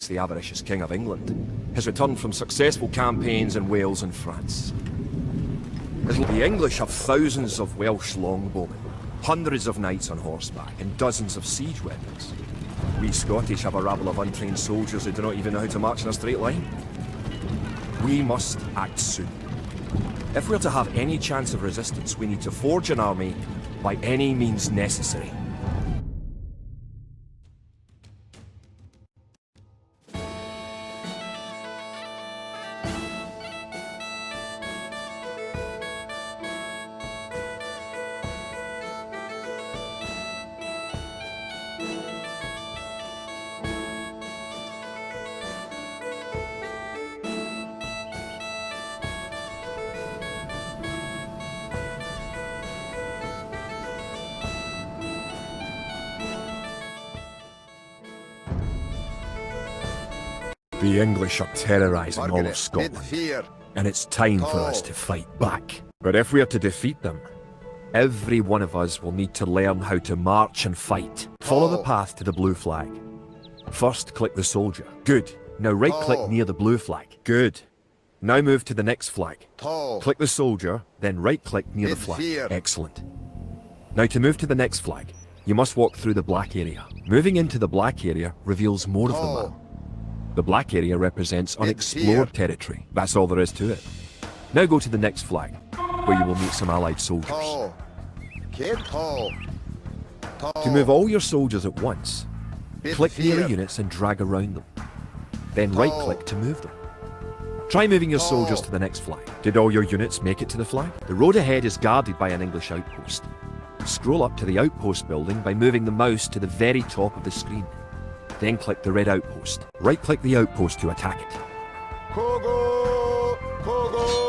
the avaricious King of England, has returned from successful campaigns in Wales and France. The English have thousands of Welsh longbowmen, hundreds of knights on horseback, and dozens of siege weapons. We Scottish have a rabble of untrained soldiers who do not even know how to march in a straight line. We must act soon. If we're to have any chance of resistance, we need to forge an army by any means necessary. The English are terrorising all of Scotland, and it's time for us to fight back. But if we are to defeat them, every one of us will need to learn how to march and fight. Follow the path to the blue flag. First, click the soldier. Good. Now right-click near the blue flag. Good. Now move to the next flag. Click the soldier, then right-click near the flag. Excellent. Now to move to the next flag, you must walk through the black area. Moving into the black area reveals more of the map. The black area represents unexplored territory. That's all there is to it. Now go to the next flag, where you will meet some allied soldiers. To move all your soldiers at once, click near the units and drag around them. Then right-click to move them. Try moving your soldiers to the next flag. Did all your units make it to the flag? The road ahead is guarded by an English outpost. Scroll up to the outpost building by moving the mouse to the very top of the screen. Then click the red outpost. Right-click the outpost to attack it. Kogo! Kogo!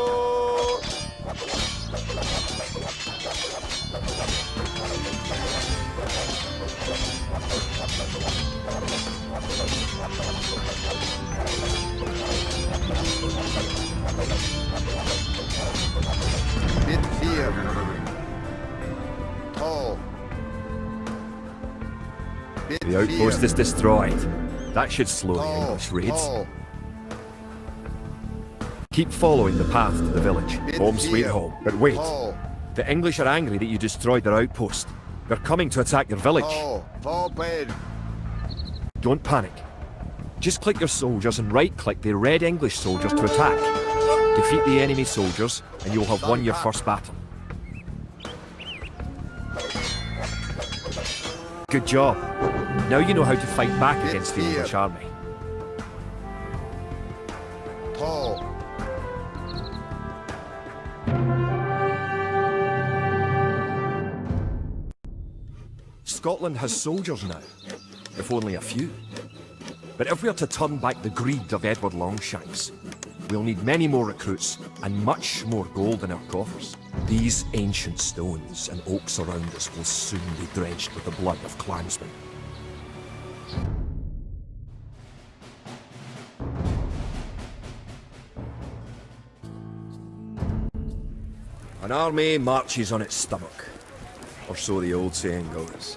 Bit here. Tall. The outpost is destroyed. That should slow the English raids. Keep following the path to the village. Home sweet home. But wait. The English are angry that you destroyed their outpost. They're coming to attack your village. Don't panic. Just click your soldiers and right-click the red English soldiers to attack. Defeat the enemy soldiers and you'll have won your first battle. Good job. Now you know how to fight back against the English army. Scotland has soldiers now, if only a few. But if we are to turn back the greed of Edward Longshanks, we'll need many more recruits and much more gold in our coffers. These ancient stones and oaks around us will soon be drenched with the blood of clansmen. An army marches on its stomach, or so the old saying goes.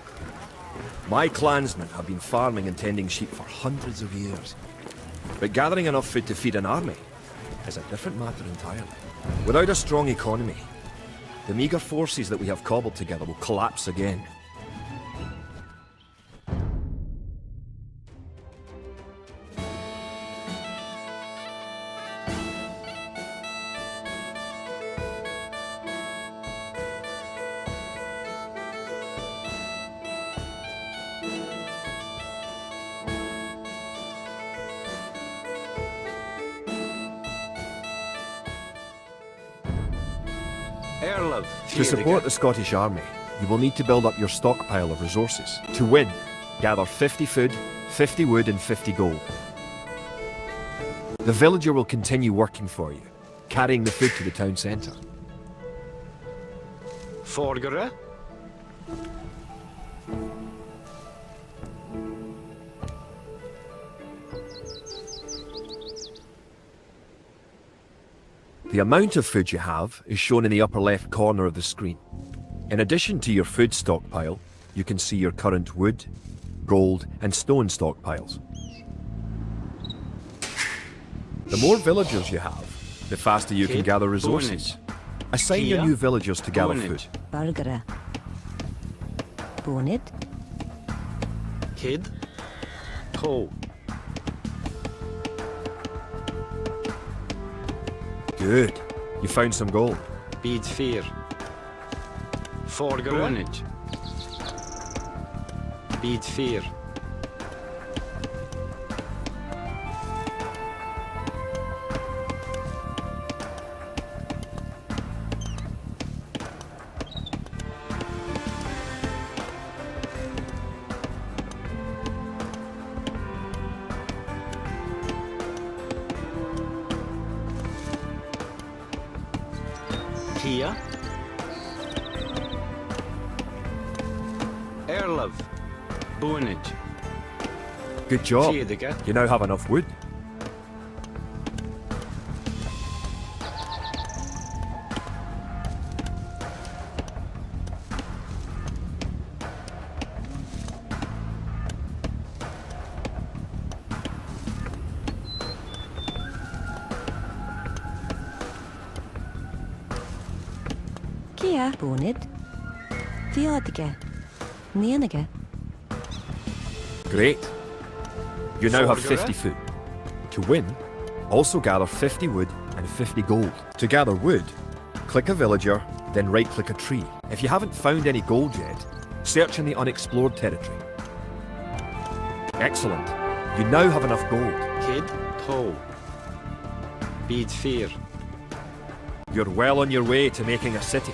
My clansmen have been farming and tending sheep for hundreds of years, but gathering enough food to feed an army is a different matter entirely. Without a strong economy, the meagre forces that we have cobbled together will collapse again. To support the Scottish army, you will need to build up your stockpile of resources. To win, gather 50 food, 50 wood and 50 gold. The villager will continue working for you, carrying the food to the town centre. Forgere? The amount of food you have is shown in the upper left corner of the screen. In addition to your food stockpile, you can see your current wood, gold and stone stockpiles. The more villagers you have, the faster you can Kid, gather resources. Assign your Kia, new villagers to gather Bonnet. food. Burgere. Bonnet. Kid. Ho. Good. You found some gold. Bid 4. Forgrunnet. Bid 4. Kia. Erlov. Bonnet. Good job. Tredje. You now have enough wood. Kia. Bonnet. Fjordige. Nenige. Great. You now have Forgere. 50 food. To win, also gather 50 wood and 50 gold. To gather wood, click a villager, then right-click a tree. If you haven't found any gold yet, search in the unexplored territory. Excellent. You now have enough gold. Kid. Ho. Bid 4. You're well on your way to making a city.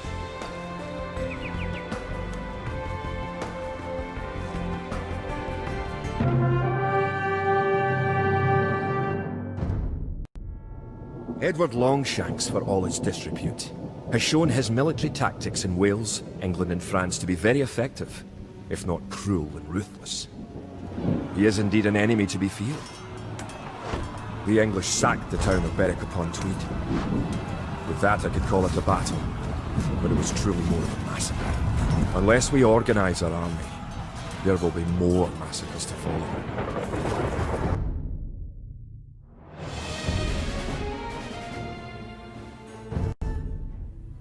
Edward Longshanks, for all his disrepute, has shown his military tactics in Wales, England and France to be very effective, if not cruel and ruthless. He is indeed an enemy to be feared. The English sacked the town of Berwick-upon-Tweed. With that I could call it a battle, but it was truly more of a massacre. Unless we organise our army, there will be more massacres to follow.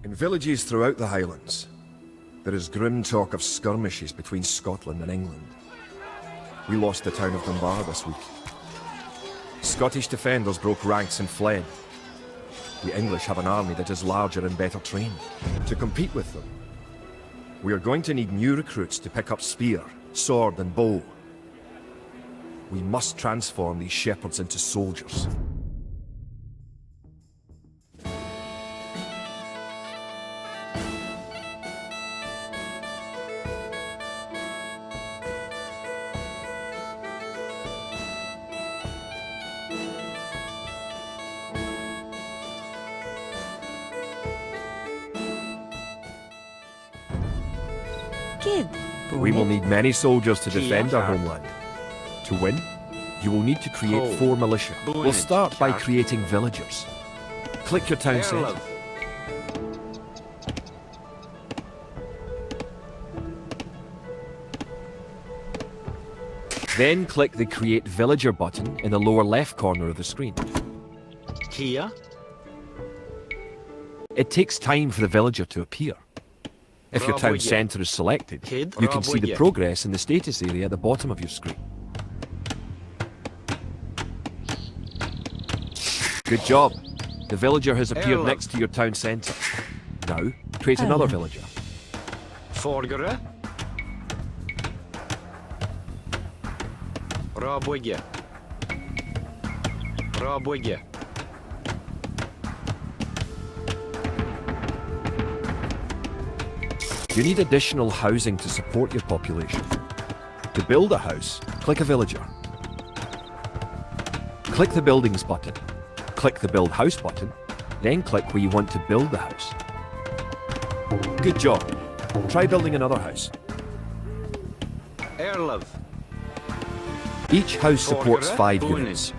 In villages throughout the Highlands, there is grim talk of skirmishes between Scotland and England. We lost the town of Dunbar this week. Scottish defenders broke ranks and fled. The English have an army that is larger and better trained. To compete with them, we are going to need new recruits to pick up spear, sword and bow. We must transform these shepherds into soldiers. Kid. We will Bonnet. need many soldiers to Kia defend our Clark. homeland. To win, you will need to create Ho. 4 militia. We'll Bonnet start by Clark. creating villagers. Click your town centre. Erlov. Then click the Create Villager button in the lower left corner of the screen. Kia. It takes time for the villager to appear. If your town Rob, centre is selected, Kid, you can Rob, see the yeah. progress in the status area at the bottom of your screen. Good job. The villager has appeared Erlov. next to your town centre. Now, create another Erlov. villager. Forgere. Rabwigge. Rabwigge. You need additional housing to support your population. To build a house, click a villager. Click the Buildings button. Click the Build House button, then click where you want to build the house. Good job. Try building another house. Erlov. Each house supports Forgere. 5 Bonus. units.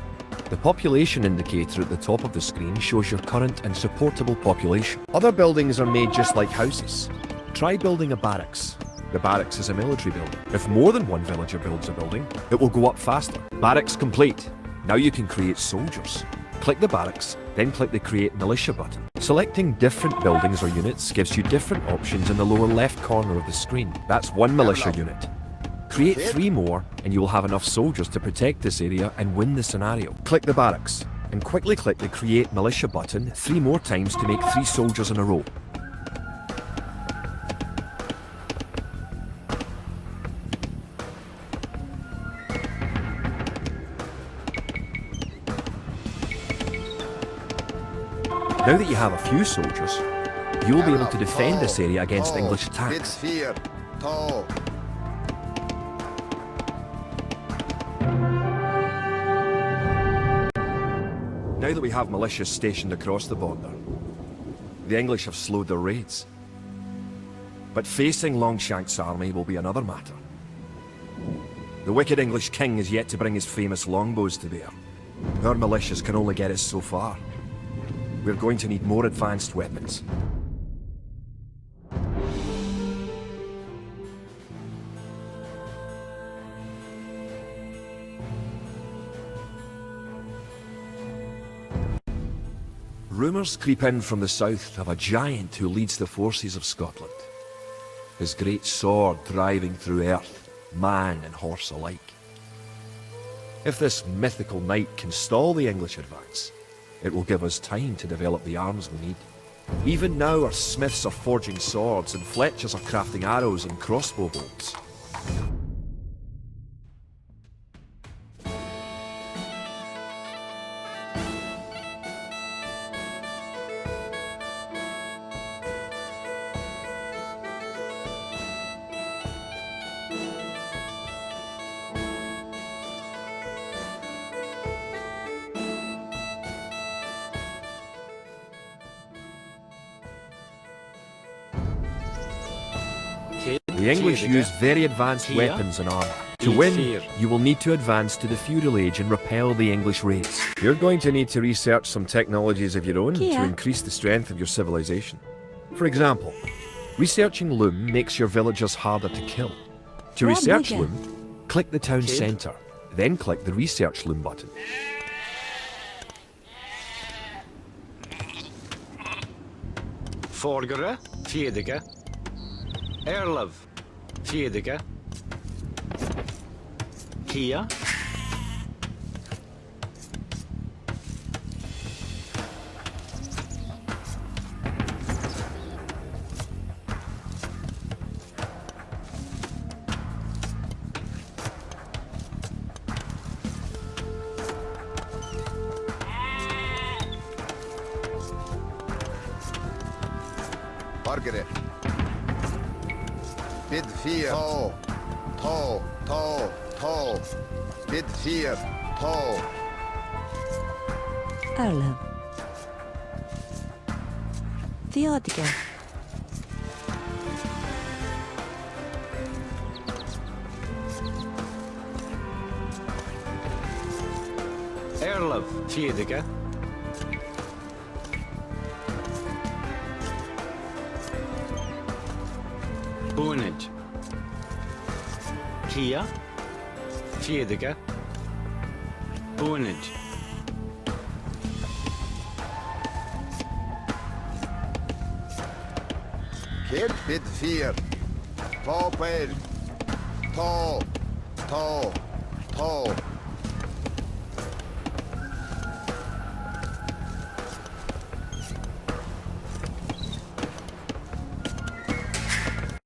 The population indicator at the top of the screen shows your current and supportable population. Other buildings are made just like houses. Try building a barracks. The barracks is a military building. If more than one villager builds a building, it will go up faster. Barracks complete. Now you can create soldiers. Click the barracks, then click the Create Militia button. Selecting different buildings or units gives you different options in the lower left corner of the screen. That's one militia unit. Create 3 more and you will have enough soldiers to protect this area and win the scenario. Click the barracks and quickly click the Create Militia button 3 more times to make 3 soldiers in a row. Now that you have a few soldiers, you'll be able to defend this area against English attacks. Now that we have militias stationed across the border, the English have slowed their raids. But facing Longshank's army will be another matter. The wicked English king is yet to bring his famous longbows to bear. Our militias can only get us so far. We're going to need more advanced weapons. Rumours creep in from the south of a giant who leads the forces of Scotland. His great sword driving through earth, man and horse alike. If this mythical knight can stall the English advance, it will give us time to develop the arms we need. Even now our smiths are forging swords and fletchers are crafting arrows and crossbow bolts. The English use very advanced weapons and armour. To win, you will need to advance to the feudal age and repel the English raids. You're going to need to research some technologies of your own to increase the strength of your civilization. For example, researching loom makes your villagers harder to kill. To research loom, click the town centre, then click the Research Loom button. Forgere, fjedige. Erlov, fjedige. Kia. Bargere. Bid 4. Tall. Bid 4. Tall. Erlov. Theodica. Erlov, fjedige. Boonage. Kia. Fjedige. Boonage. Kid bid 4. Tall.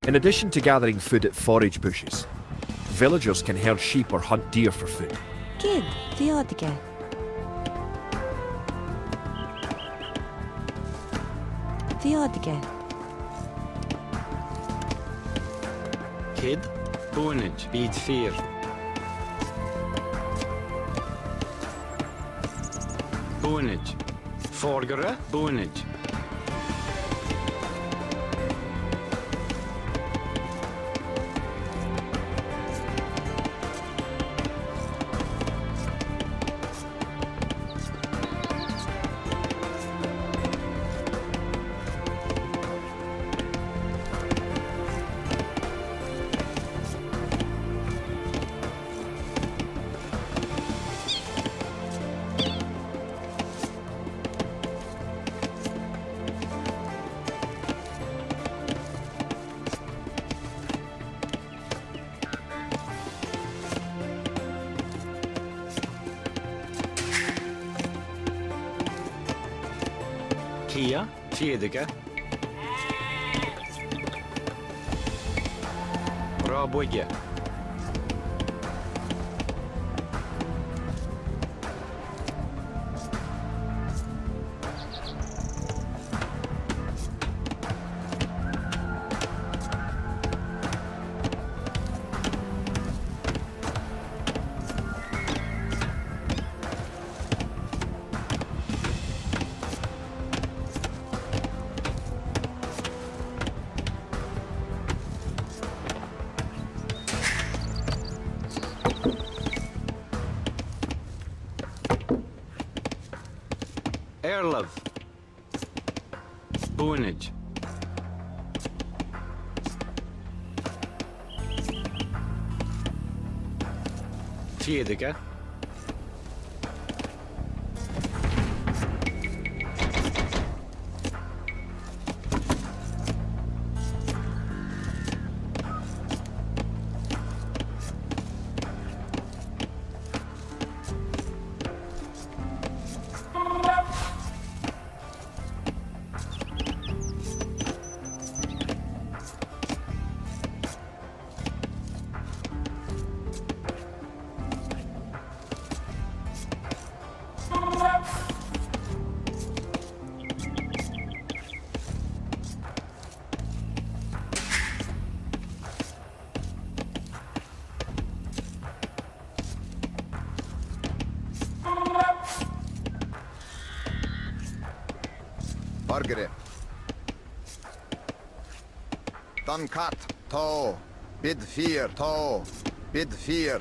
In addition to gathering food at forage bushes, villagers can herd sheep or hunt deer for food. Kid. Theodica. Theodica. Kid. Boonage. Bid 4. Boonage. Forgere. Boonage. Fjedige. Rabodje. Erlov. Boonage. Fjedige. Bargere. Dan kat, to. Bid 4, to. Bid 4.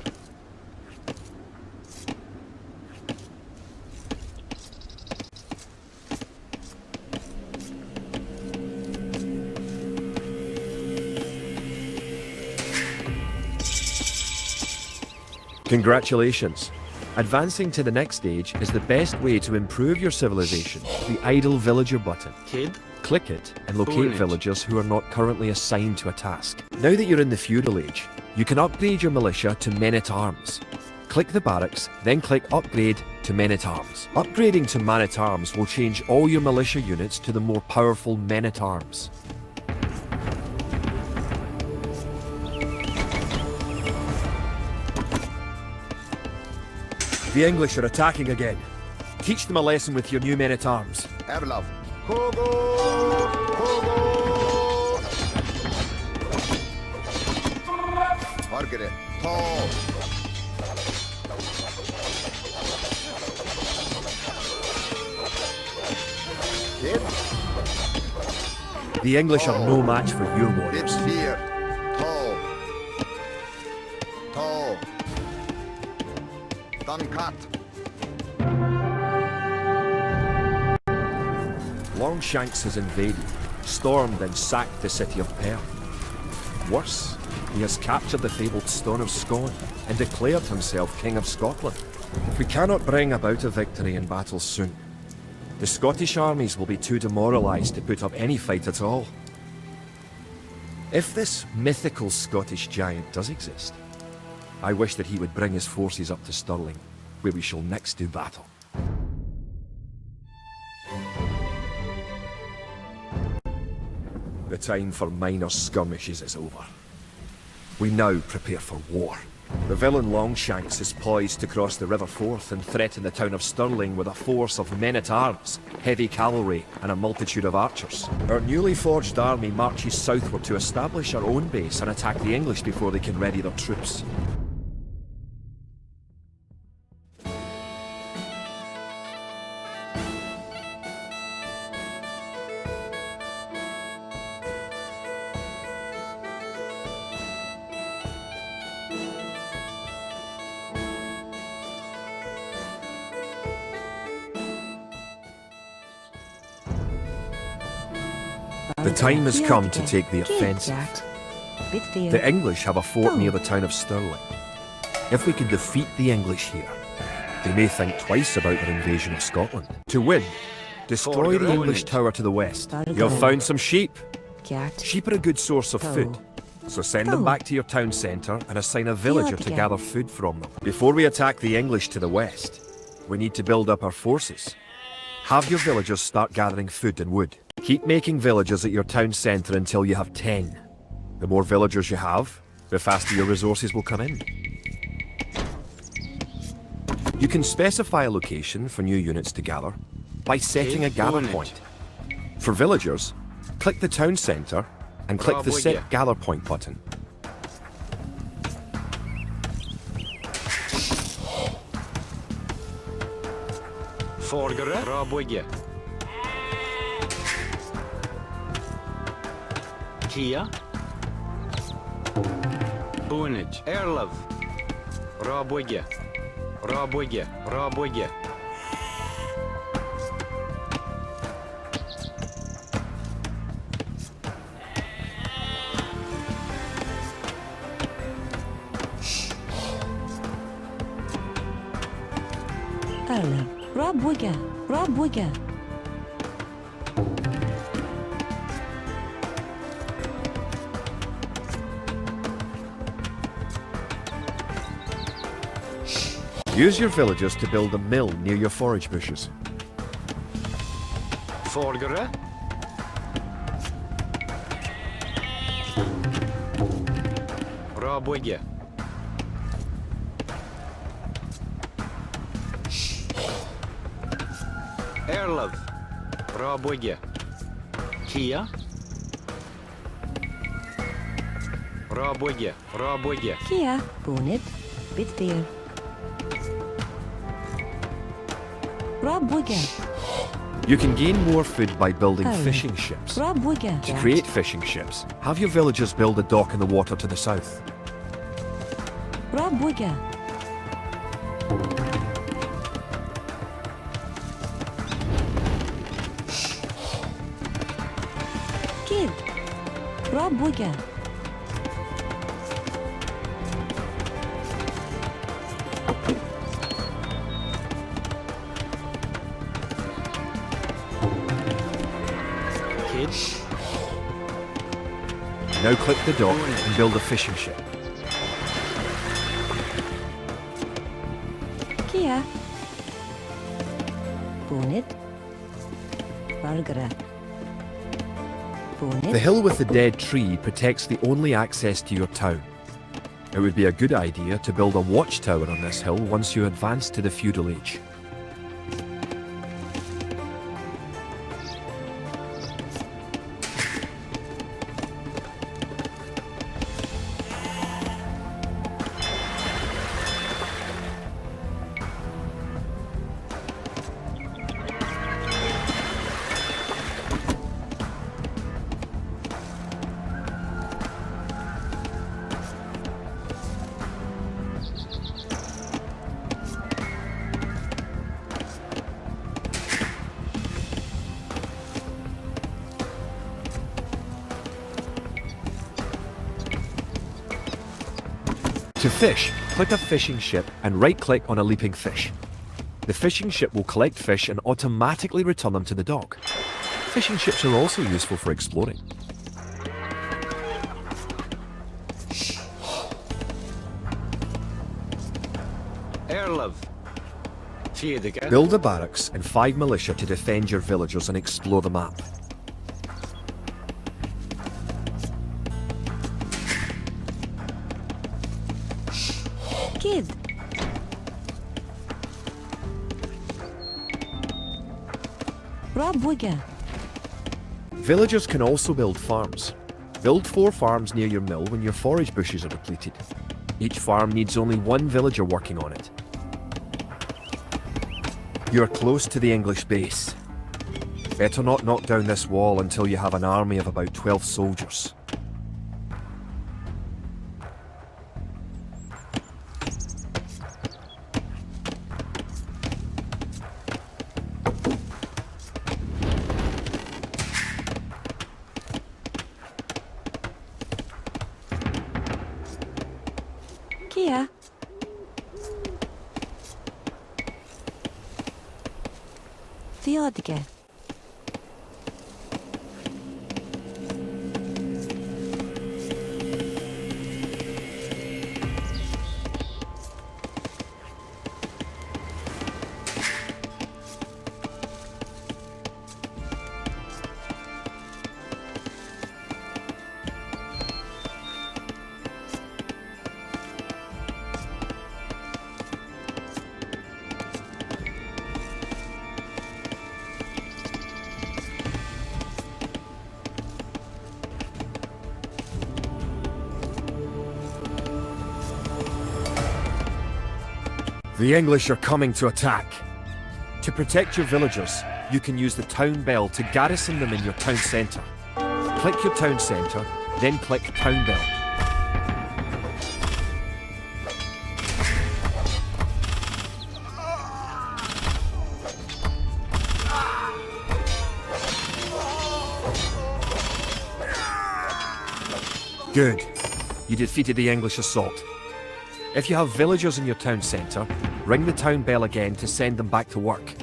Congratulations! Advancing to the next stage is the best way to improve your civilization. The idle villager button. Kid. Click it and locate Boonage. villagers who are not currently assigned to a task. Now that you're in the feudal age, you can upgrade your militia to men-at-arms. Click the barracks, then click Upgrade to Men-at-Arms. Upgrading to Man-at-Arms will change all your militia units to the more powerful Men-at-Arms. The English are attacking again. Teach them a lesson with your new men-at-arms. Erlov. Kogo! Kogo! Bargere. To. Kid. The English are no match for your Bid warriors. 4. To. To. Dan kat. Longshanks has invaded, stormed and sacked the city of Perth. Worse, he has captured the fabled Stone of Scone and declared himself King of Scotland. If we cannot bring about a victory in battle soon, the Scottish armies will be too demoralised to put up any fight at all. If this mythical Scottish giant does exist, I wish that he would bring his forces up to Stirling, where we shall next do battle. The time for minor skirmishes is over. We now prepare for war. The villain Longshanks is poised to cross the River Forth and threaten the town of Stirling with a force of men-at-arms, heavy cavalry, and a multitude of archers. Our newly forged army marches southward to establish our own base and attack the English before they can ready their troops. The time has come to take the offensive. The English have a fort near the town of Stirling. If we can defeat the English here, they may think twice about their invasion of Scotland. To win, destroy the English tower to the west. You've found some sheep. Sheep are a good source of food, so send them back to your town centre and assign a villager to gather food from them. Before we attack the English to the west, we need to build up our forces. Have your villagers start gathering food and wood. Keep making villagers at your town centre until you have 10. The more villagers you have, the faster your resources will come in. You can specify a location for new units to gather by setting a gather point. For villagers, click the town centre and click the Set Gather Point button. Forgere, bra bygge. Kia. Bonage, Airlove. Bra bygge. Bra bygge, bra bygge. Erle. Bra bygge. Bra bygge. Use your villagers to build a mill near your forage bushes. Forgere. Bra bygge. Airlove. Bra bygge. Kia. Bra bygge. Bra bygge. Kia. Bonit. Bitfear. Bra bygge. You can gain more food by building Oh. fishing ships. Bra bygge. To create fishing ships, have your villagers build a dock in the water to the south. Bra bygge. Kid. Bra bygge. Kids. Now click the dock and build a fishing ship. Kia. Bonit. Vargere. Bonit. The hill with the dead tree protects the only access to your town. It would be a good idea to build a watchtower on this hill once you advance to the feudal age. To fish, click a fishing ship and right-click on a leaping fish. The fishing ship will collect fish and automatically return them to the dock. Fishing ships are also useful for exploring. Airlove. Fjädrika. Build a barracks and 5 militia to defend your villagers and explore the map. Kid. Bra bygge. Villagers can also build farms. Build 4 farms near your mill when your forage bushes are depleted. Each farm needs only 1 villager working on it. You're close to the English base. Better not knock down this wall until you have an army of about 12 soldiers. Kia. Fjädrika. The English are coming to attack. To protect your villagers, you can use the town bell to garrison them in your town centre. Click your town centre, then click town bell. Good. You defeated the English assault. If you have villagers in your town centre, ring the town bell again to send them back to work.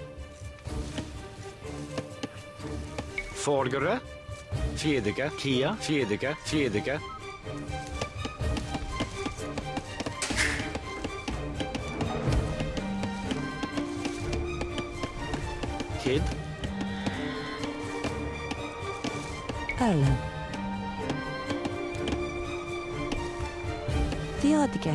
Forgere. Fedige. Kia. Fedige. Fedige. Kid. Erlen. Theodige.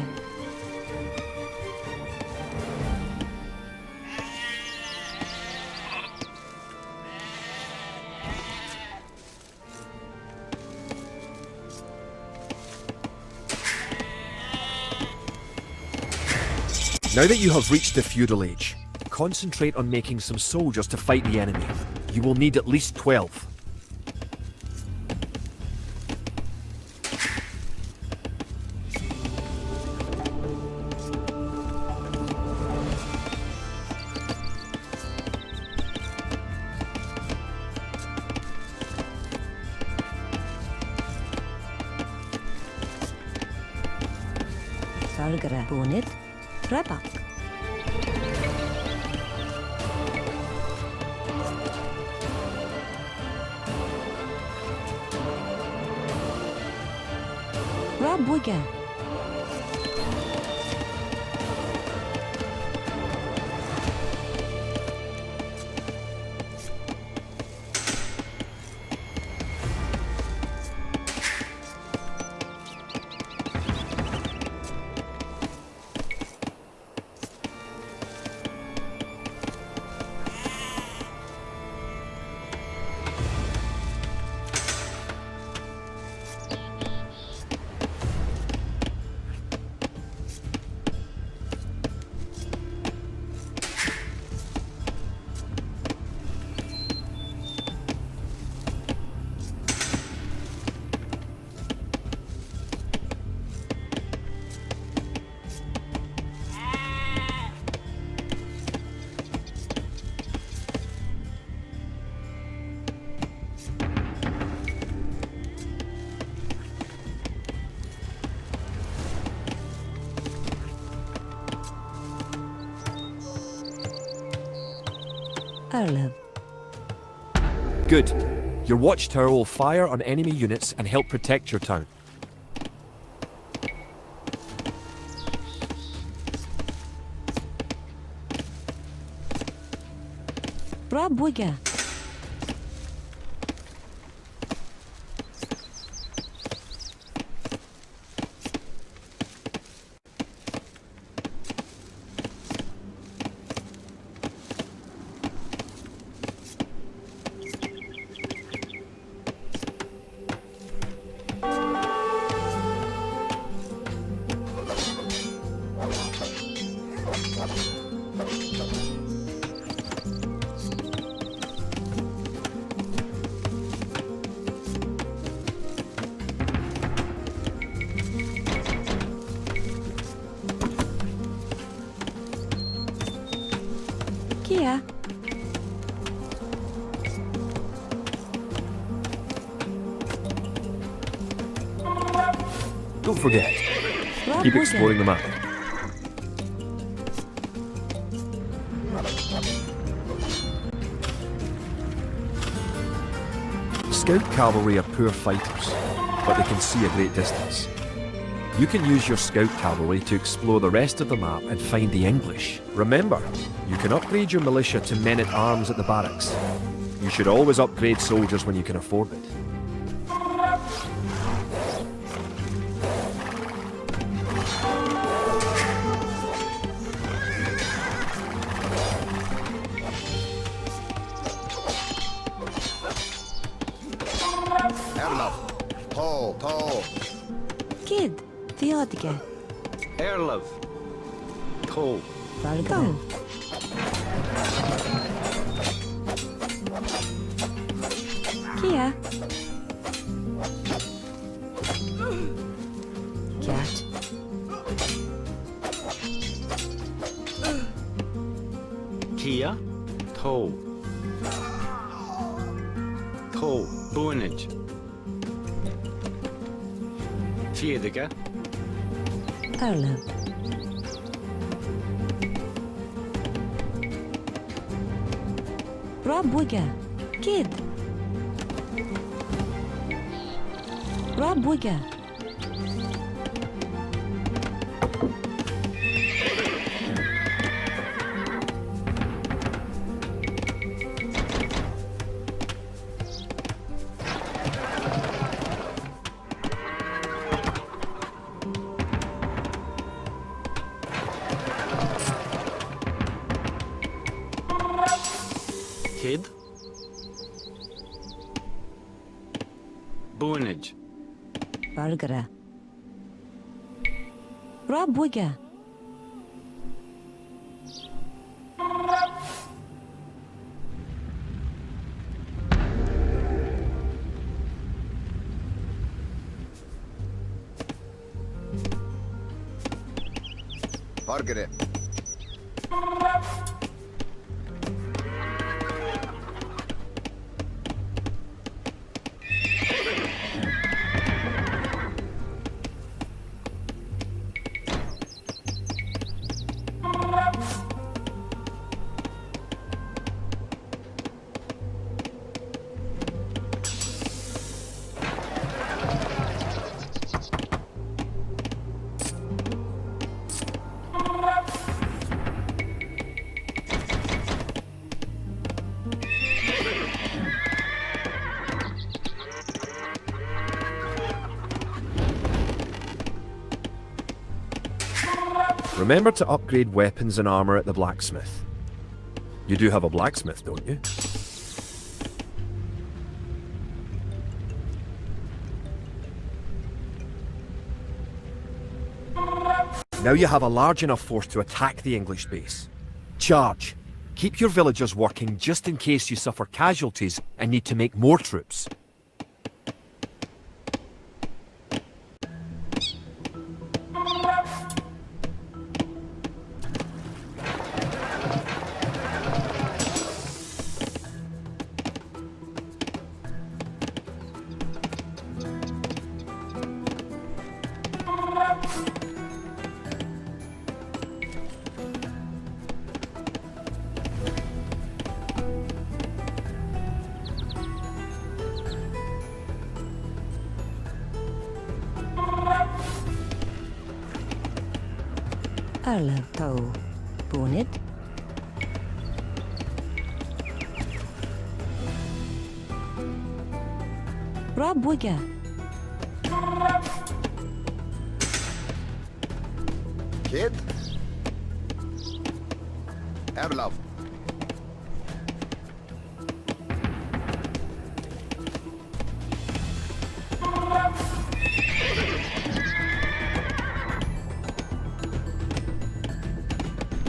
Now that you have reached the feudal age, concentrate on making some soldiers to fight the enemy. You will need at least 12. Sargere bonit. Trebak. Rabuga. Erlen. Good. Your watchtower will fire on enemy units and help protect your town. Rabuga. Kia. Don't forget, keep exploring the map. Scout cavalry are poor fighters, but they can see a great distance. You can use your scout cavalry to explore the rest of the map and find the English. Remember, you can upgrade your militia to men-at-arms at the barracks. You should always upgrade soldiers when you can afford it. Horto. Kid. Theodige. Erlov. To. Valgara. Kia. Cat. Kia, toe. Toe, boonage. Vierdeke, Arlo. Rob Wigger. Kid. Rob Wigger. kid. Boonage, Valgara. Rob Wigger. Margaret. Remember to upgrade weapons and armor at the blacksmith. You do have a blacksmith, don't you? Now you have a large enough force to attack the English base. Charge! Keep your villagers working just in case you suffer casualties and need to make more troops. Arlo. Toe. Bonnet. Rob Wigger. Kid. Erlov.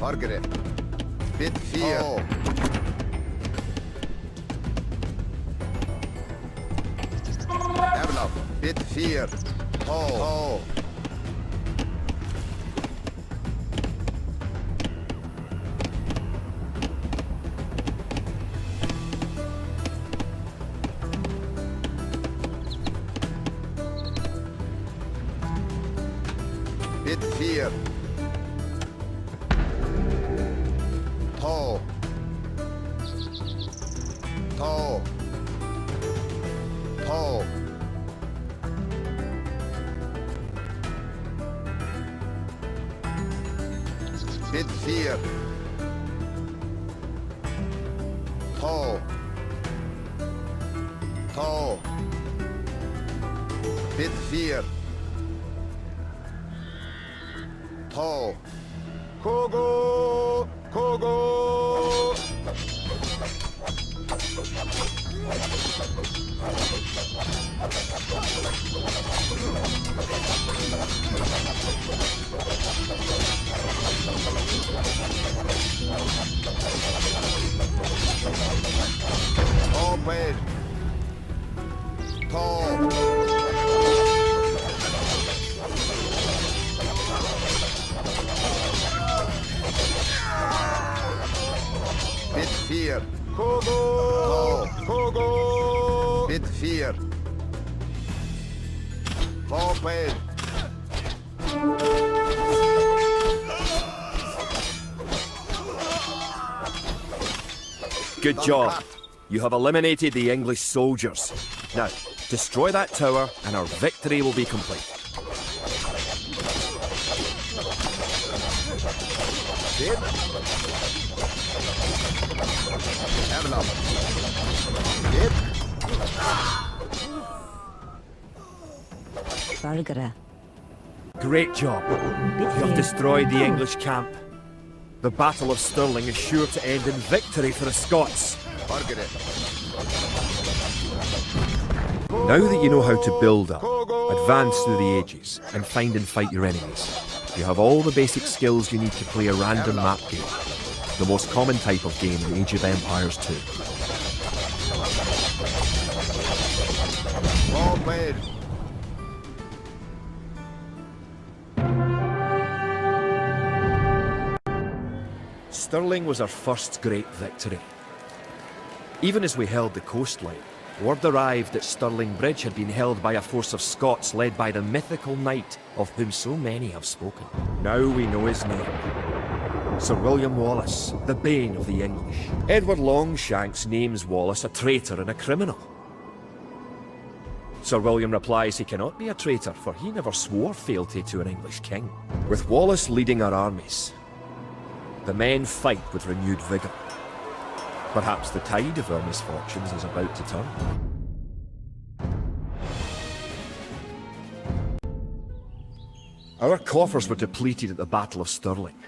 Margaret. Bit 4. Erlov. Bit 4. Oh. Bit 4. Toe. Toe. Toe. Bit 4. Toe. Toe. Bit 4. Toe. Kogo! Kogo! Forward. Good job. You have eliminated the English soldiers. Now, destroy that tower and our victory will be complete. Did? Have enough. Did? Bargara. Great job. You have destroyed the English camp. The Battle of Stirling is sure to end in victory for the Scots. Target it. Now that you know how to build up, advance through the ages, and find and fight your enemies, you have all the basic skills you need to play a random map game, the most common type of game in Age of Empires 2. Forward. Stirling was our first great victory. Even as we held the coastline, word arrived that Stirling Bridge had been held by a force of Scots led by the mythical knight of whom so many have spoken. Now we know his name. Sir William Wallace, the bane of the English. Edward Longshanks names Wallace a traitor and a criminal. Sir William replies he cannot be a traitor, for he never swore fealty to an English king. With Wallace leading our armies, the men fight with renewed vigour. Perhaps the tide of our misfortunes is about to turn. Our coffers were depleted at the Battle of Stirling.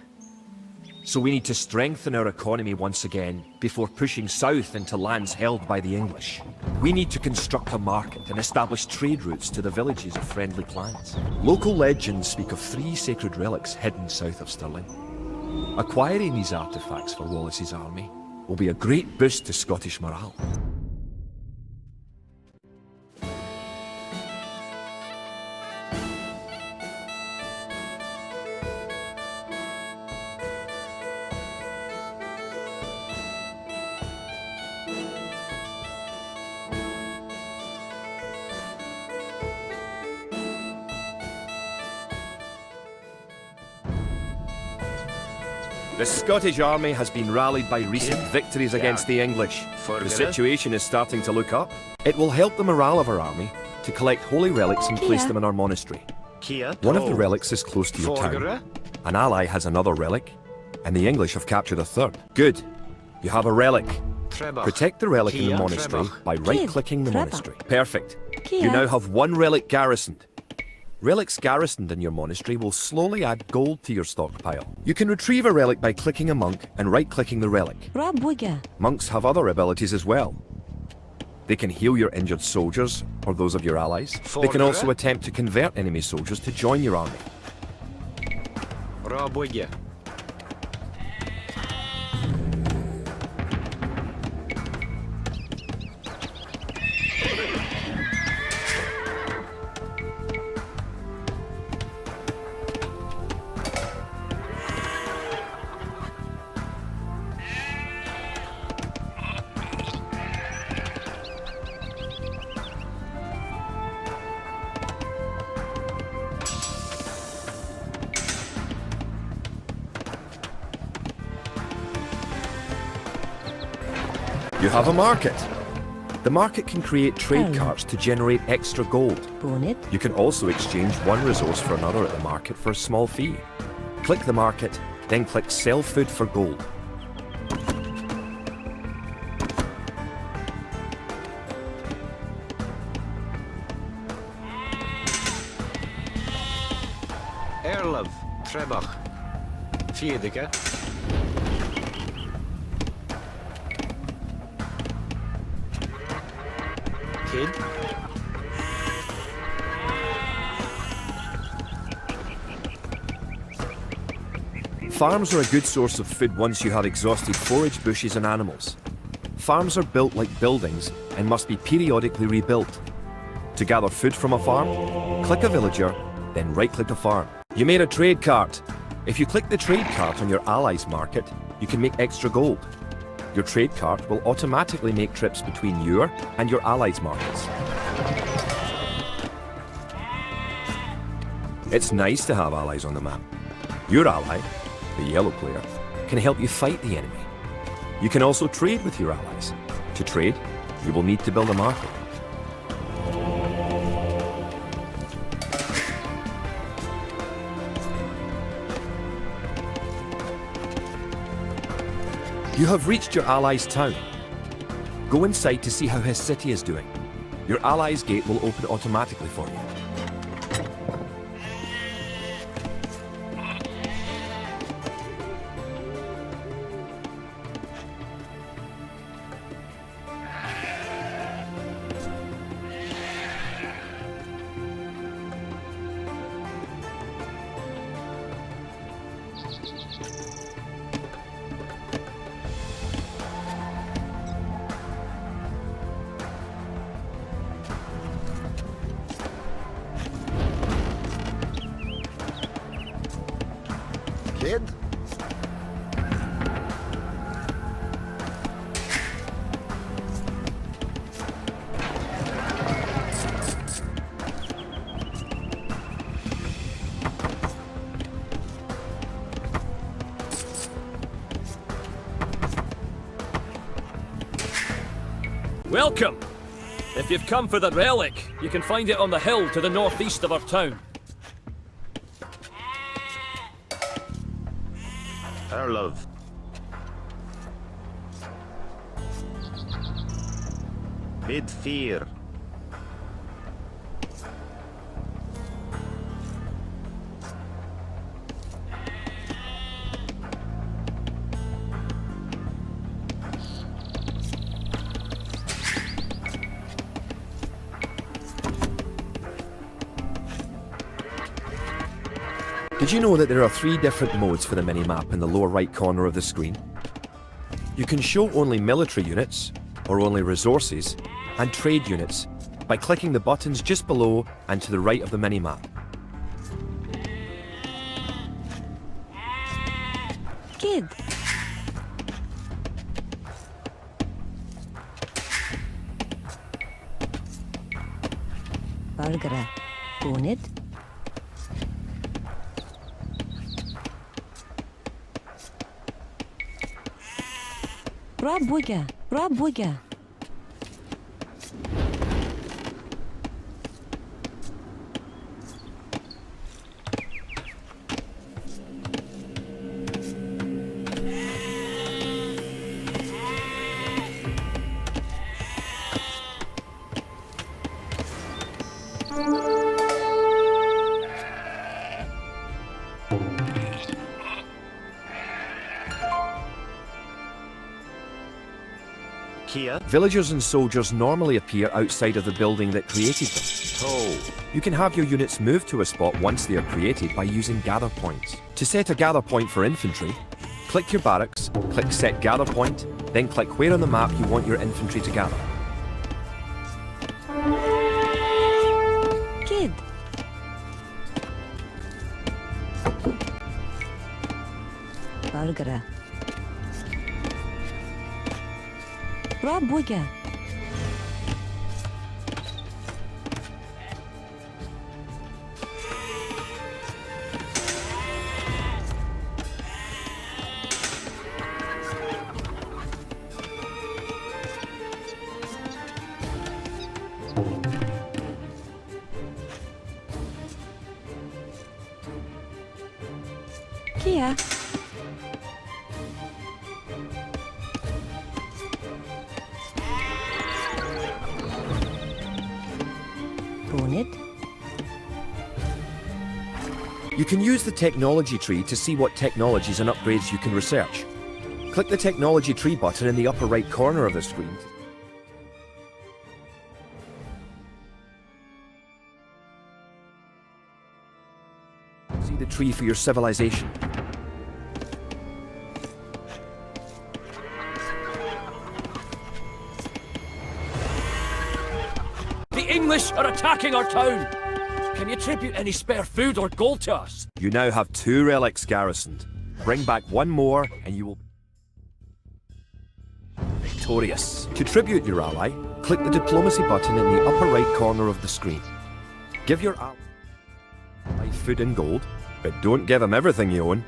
So we need to strengthen our economy once again before pushing south into lands held by the English. We need to construct a market and establish trade routes to the villages of friendly clans. Local legends speak of 3 sacred relics hidden south of Stirling. Acquiring these artifacts for Wallace's army will be a great boost to Scottish morale. The Scottish army has been rallied by recent victories against the English. The situation is starting to look up. It will help the morale of our army to collect holy relics and place them in our monastery. One of the relics is close to your town. An ally has another relic, and the English have captured a third. Good. You have a relic. Protect the relic in the monastery by right-clicking the monastery. Perfect. You now have 1 relic garrisoned. Relics garrisoned in your monastery will slowly add gold to your stockpile. You can retrieve a relic by clicking a monk and right-clicking the relic. Monks have other abilities as well. They can heal your injured soldiers, or those of your allies. They can also attempt to convert enemy soldiers to join your army. You have a market. The market can create trade carts to generate extra gold. You can also exchange one resource for another at the market for a small fee. Click the market, then click Sell Food for Gold. Erlov, Trebach, Vierdeke. Kid. Farms are a good source of food once you have exhausted forage, bushes and animals. Farms are built like buildings and must be periodically rebuilt. To gather food from a farm, click a villager, then right-click a farm. You made a trade cart. If you click the trade cart on your allies' market, you can make extra gold. Your trade cart will automatically make trips between your and your allies' markets. It's nice to have allies on the map. Your ally, the yellow player, can help you fight the enemy. You can also trade with your allies. To trade, you will need to build a market. You have reached your ally's town. Go inside to see how his city is doing. Your ally's gate will open automatically for you. Kid? Welcome! If you've come for the relic, you can find it on the hill to the northeast of our town. Our love. Bid fear. Did you know that there are 3 different modes for the mini-map in the lower right corner of the screen? You can show only military units, or only resources, and trade units by clicking the buttons just below and to the right of the mini-map. Kid. Burger. Bonnet. Rabwiga. Rabwiga. Kia. Villagers and soldiers normally appear outside of the building that created them. Toe. You can have your units move to a spot once they are created by using gather points. To set a gather point for infantry, click your barracks, click Set Gather Point, then click where on the map you want your infantry to gather. Kid. Burger. Rabwiga. Kia. Bonnet. You can use the technology tree to see what technologies and upgrades you can research. Click the technology tree button in the upper right corner of the screen. See the tree for your civilization. The English are attacking our town! Can you tribute any spare food or gold to us? You now have 2 relics garrisoned. Bring back 1 more and you will be victorious. To tribute your ally, click the diplomacy button in the upper right corner of the screen. Give your ally Buy food in gold, but don't give him everything you own.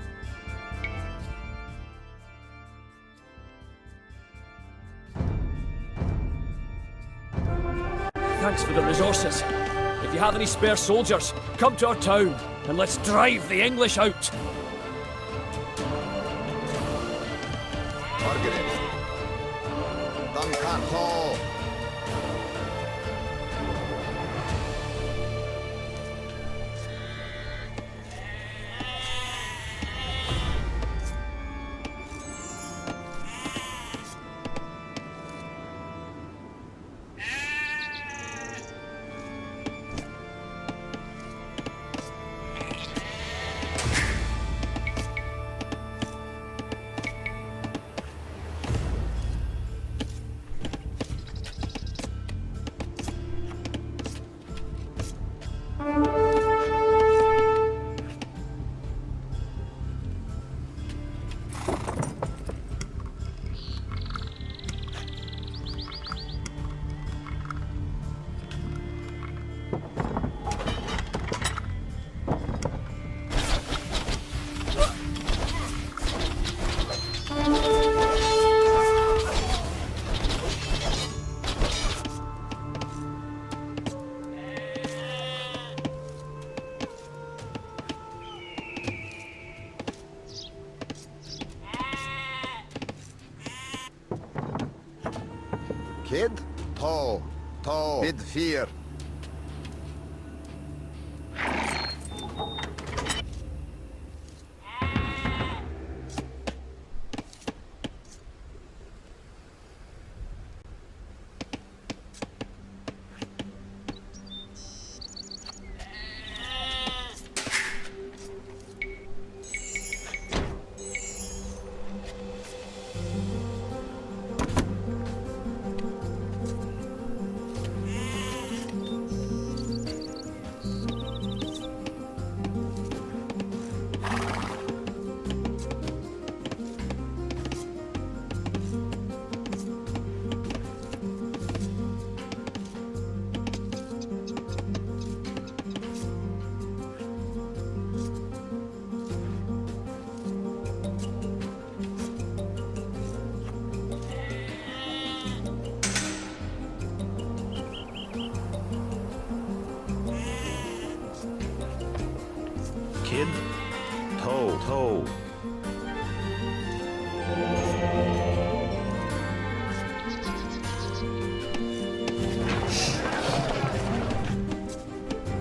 Thanks for the resources. If you have any spare soldiers, come to our town and let's drive the English out. Margaret. Dankato. Kid? To. Bid fear. Kid. To.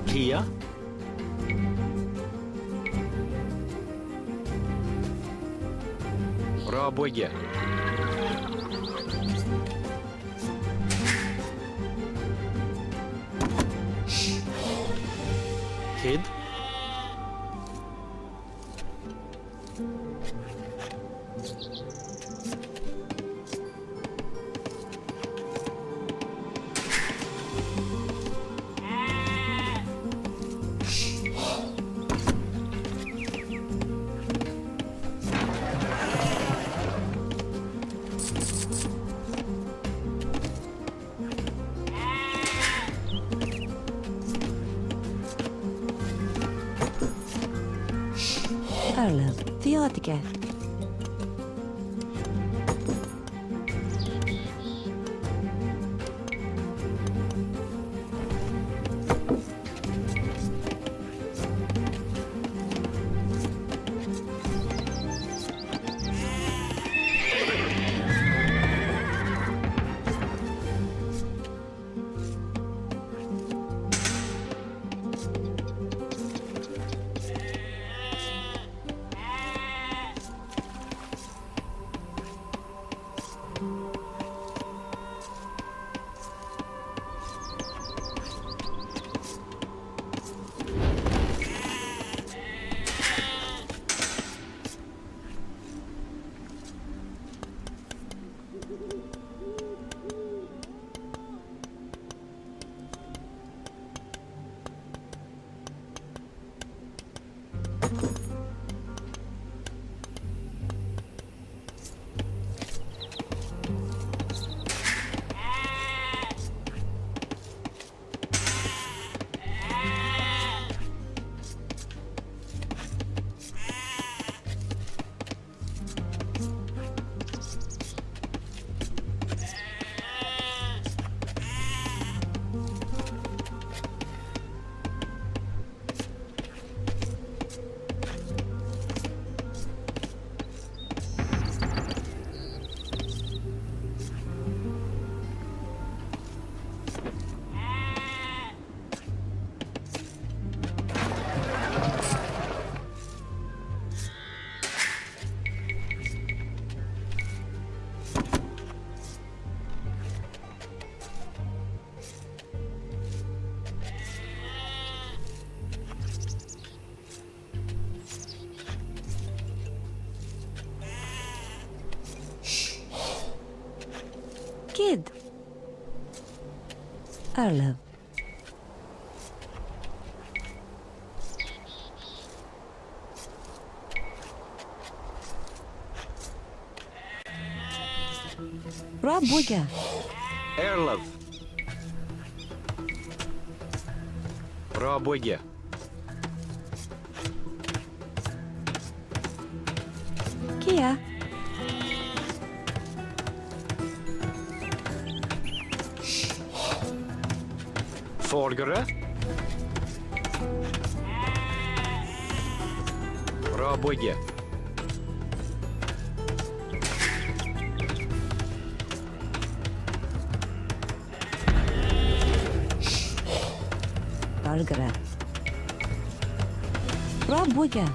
Kia. Rabogge. Kid. Arla, Theotica. Kid. Arlev. Rabuga. Erlov. Rabuga. Kia. Folgere. Rabuga. Valgara. Rabuga.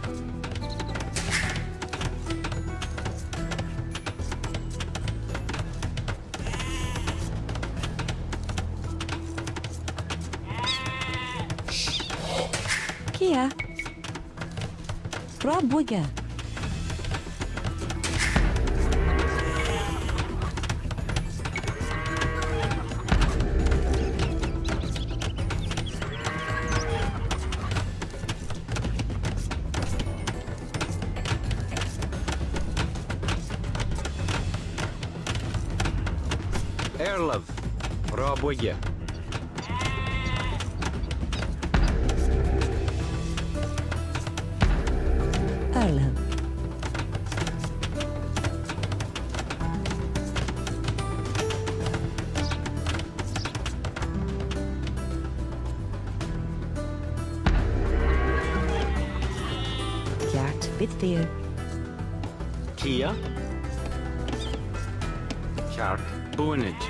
Kia. Rabuga. Erlov. Rabuga. Arlev. Kjart Bitfear. Kia. Kjark. Boonage.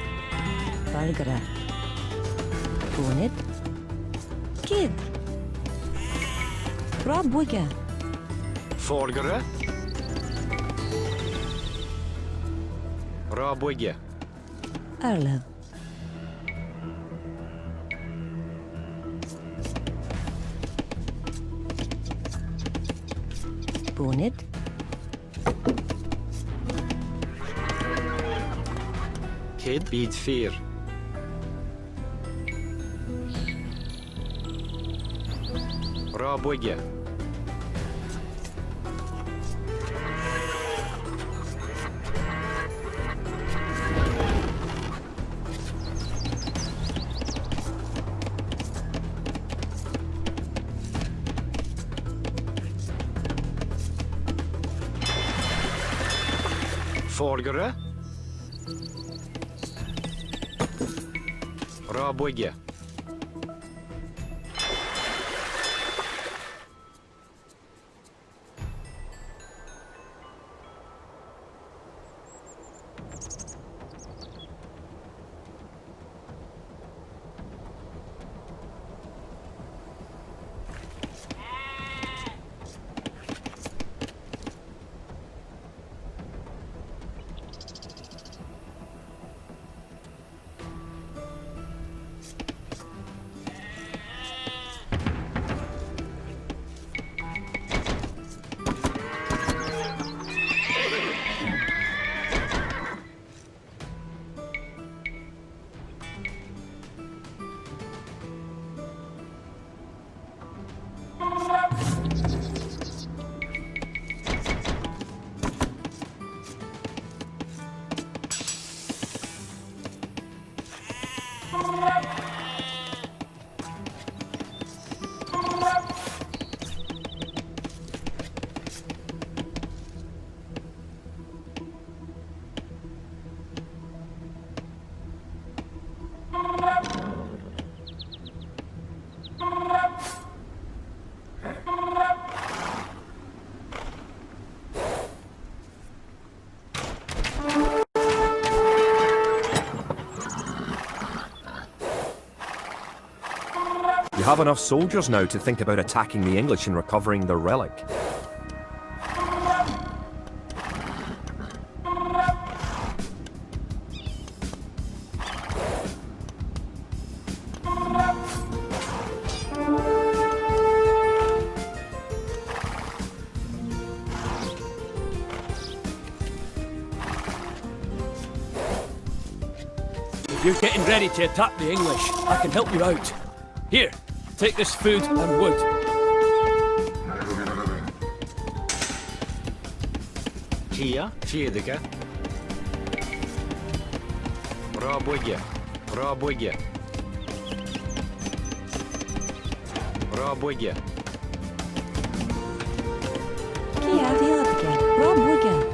Valgara. Bonnet. Kid. Rabuga. Folgere. Rabuga. Arlev. Bonnet. Kid. Bid 4. Rabuga. Folgere. Rabuga. You have enough soldiers now to think about attacking the English and recovering their relic. You're getting ready to attack the English. I can help you out. Here, take this food and wood. Kia, Fiedega. Raboge, Raboge. Raboge. Kia Fiedega. Rob Wigger.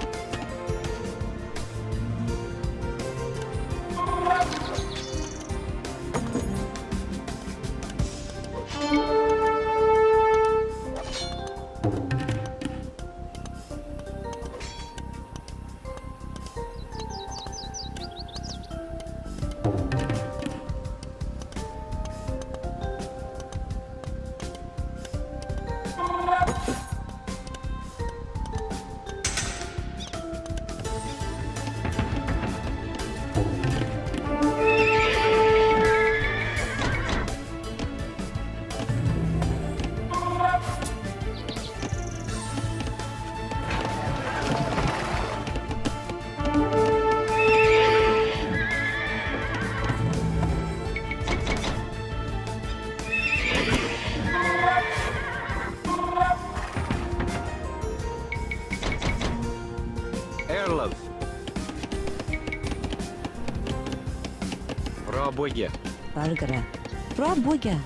Erlov. Raboge. Bargara. Rob Wigger.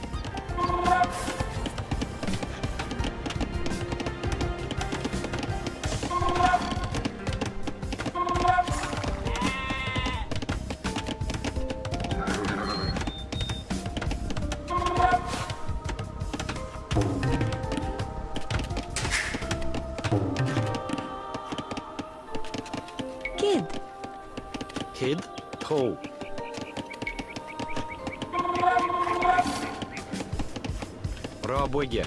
Kid. Kid, Toe. Raboge.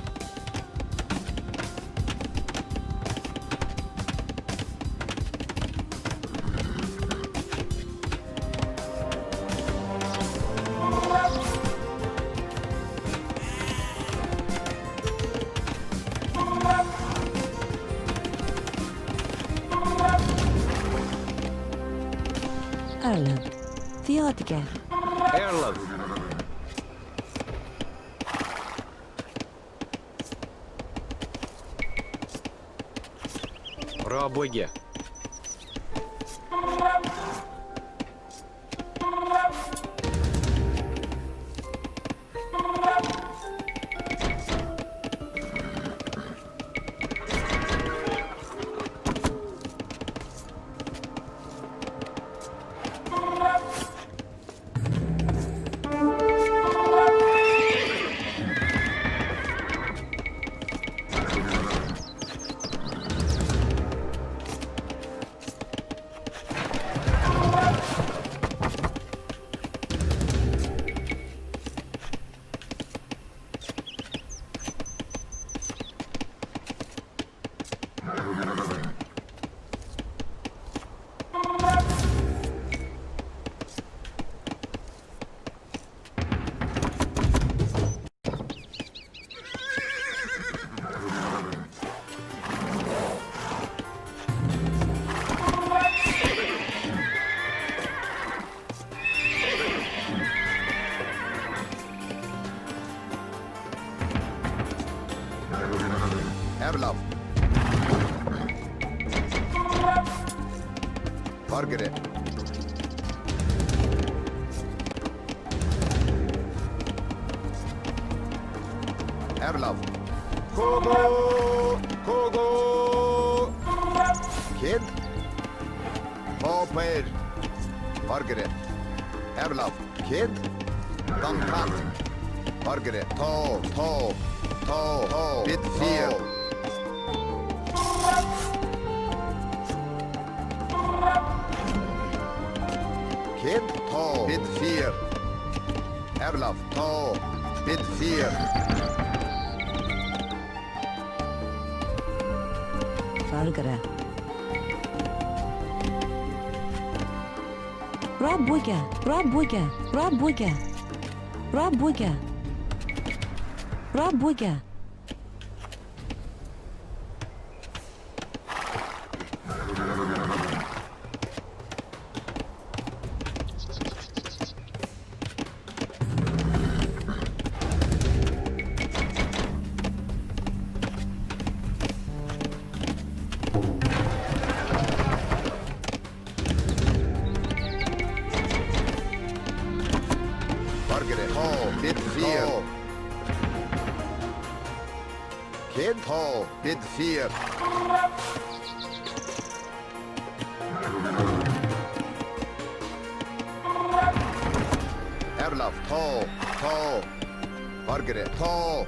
Erlov. Fiedega. Erlov. Raboge. Erlov. Margaret. Erlov. Kogo! Kogo! Kid? Hopper. Margaret. Erlov. Kid? Duncan. Margaret. To. Bitfield. Kid? To. Bitfield. Erlov. To. Bitfield. Bargara. Rob Wigger. Rob Wigger. Rob Wigger. Rob Wigger. Rob Wigger. Kid, to, bid 4. Erlaf, to. Margaret, to.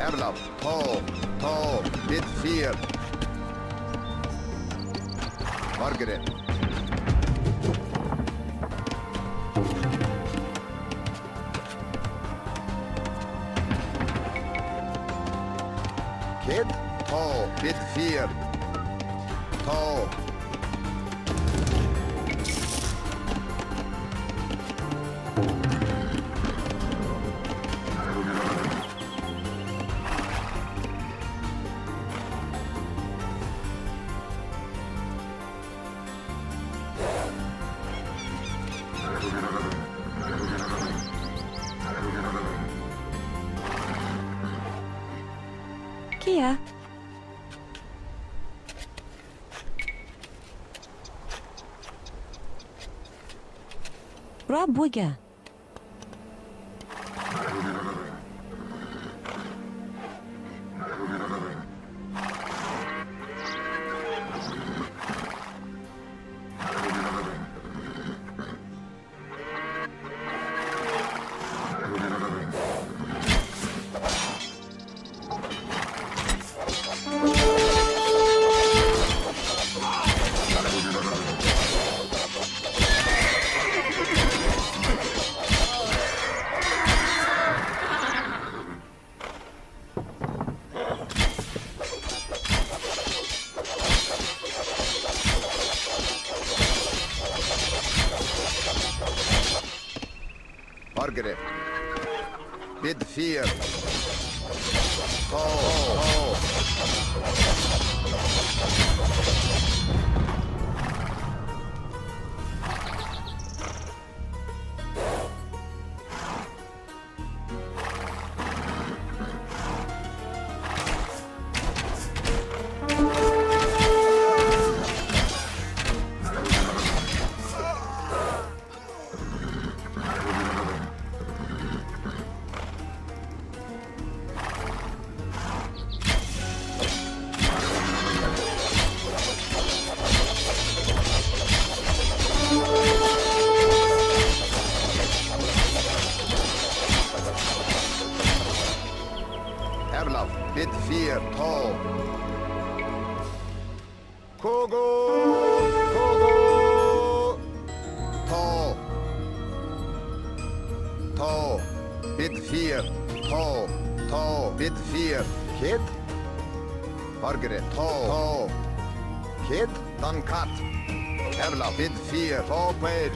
Erlaf, to, bid 4. Margaret. Kid, to, bid 4. To. Kia. Rob Wigger. Margaret. Bid 4. Erlaf, bid 4. To. Kogo. To. Bid 4. To. Bid 4. Kid. Margaret. To. Kid. Dan kat. Erlaf, bid 4. To. Paid.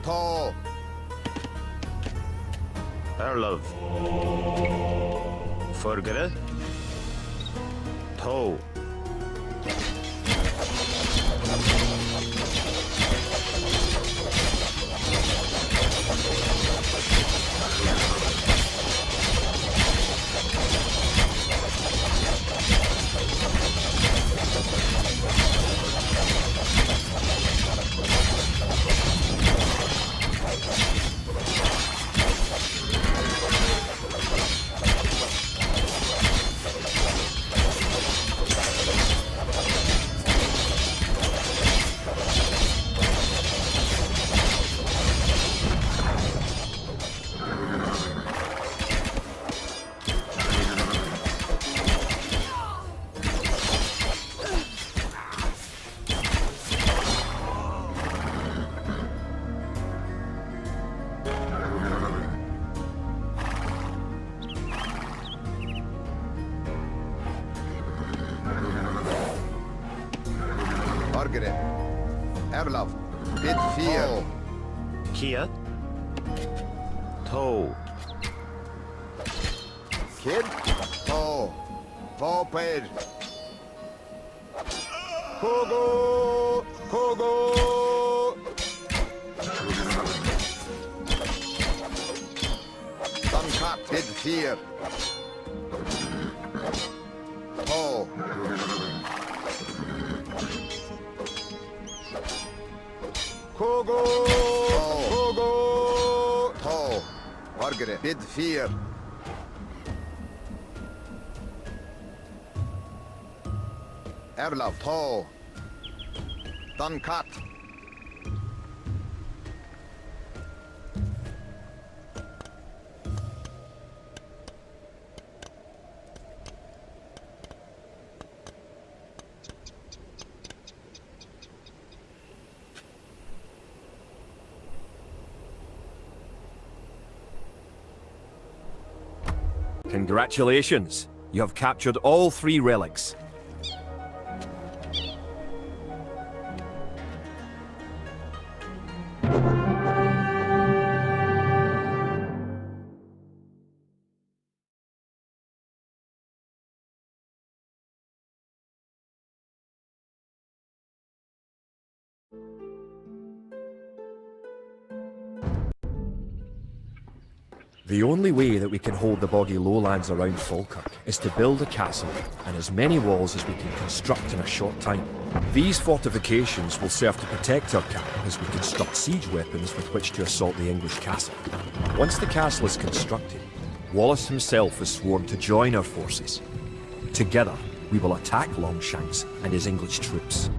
To. Erlov. Forgere. To. Erlaf. Bid 4. Kia. To. Kid. To. Voped. Kogo. Kogo. Dunkat. Bid 4. To. Kogo. Kogo. To. Margaret. Bid 4. Erlaf. To. Dunkat. Congratulations! You have captured all 3 relics. The only way that we can hold the boggy lowlands around Falkirk is to build a castle and as many walls as we can construct in a short time. These fortifications will serve to protect our camp as we construct siege weapons with which to assault the English castle. Once the castle is constructed, Wallace himself is sworn to join our forces. Together, we will attack Longshanks and his English troops.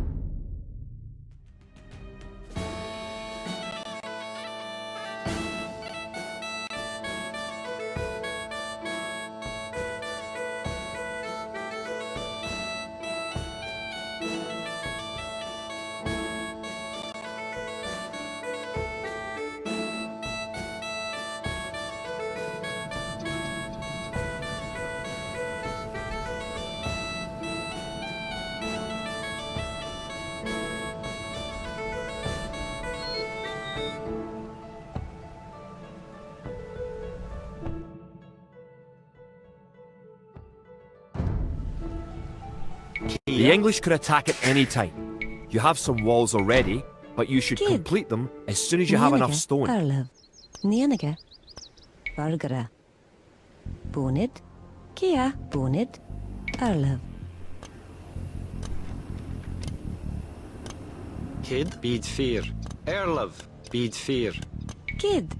The English could attack at any time. You have some walls already, but you should Kid. complete them as soon as you have enough stone. Erlaf. Nienige. Bargara. Bonid. Kia. Bonid. Erlaf. Kid. Bid 4. Erlov. Bid 4. Kid.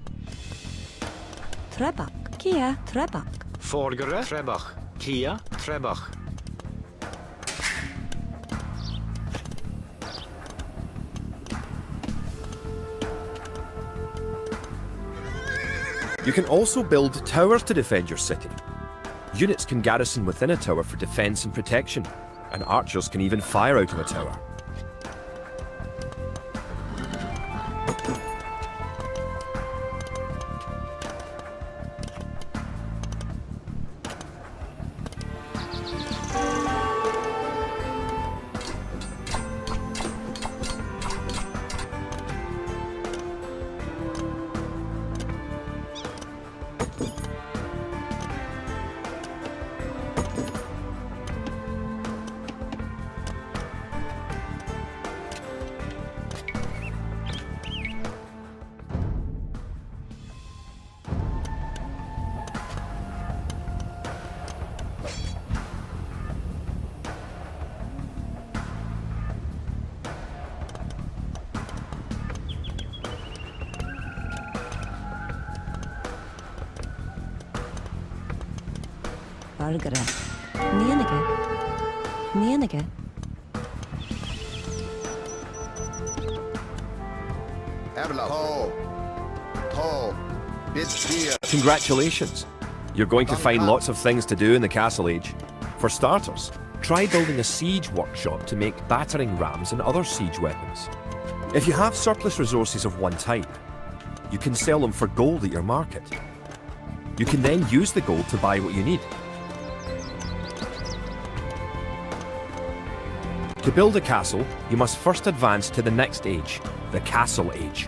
Trebak. Kia. Trebak. Forgere. Trebach. Kia. Trebach. You can also build towers to defend your city. Units can garrison within a tower for defense and protection, and archers can even fire out of a tower. Bargara. Nienige. Nienige. Erlaf. To. Bid 4. Congratulations! You're going to find lots of things to do in the Castle Age. For starters, try building a siege workshop to make battering rams and other siege weapons. If you have surplus resources of one type, you can sell them for gold at your market. You can then use the gold to buy what you need. To build a castle, you must first advance to the next age, the Castle Age.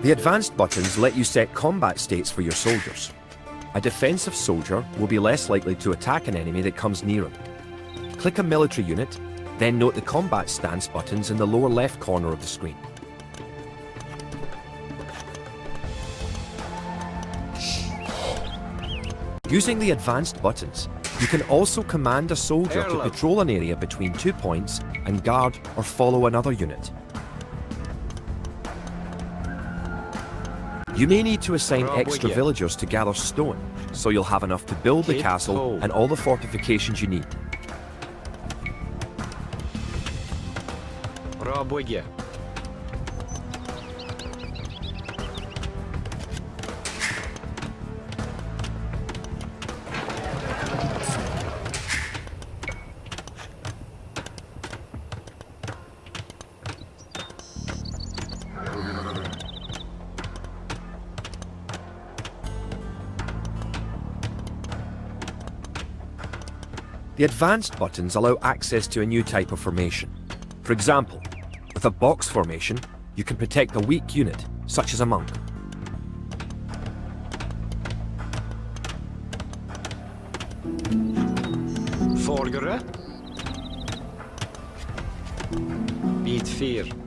The advanced buttons let you set combat states for your soldiers. A defensive soldier will be less likely to attack an enemy that comes near him. Click a military unit, then note the combat stance buttons in the lower left corner of the screen. Using the advanced buttons, you can also command a soldier to patrol an area between 2 points and guard or follow another unit. You may need to assign extra villagers to gather stone, so you'll have enough to build the castle and all the fortifications you need. The advanced buttons allow access to a new type of formation. For example, with a box formation, you can protect a weak unit, such as a monk. Vordere. Beat 4.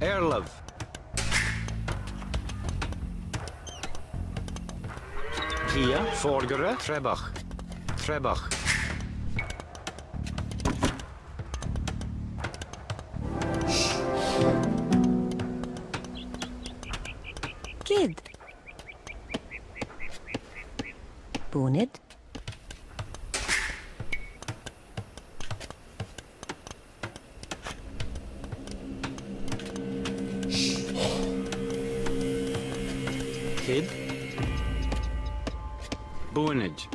Airlove. Kia, vordere, Trebach. Trebach. Kid. Bonnet. Kid. Bonage.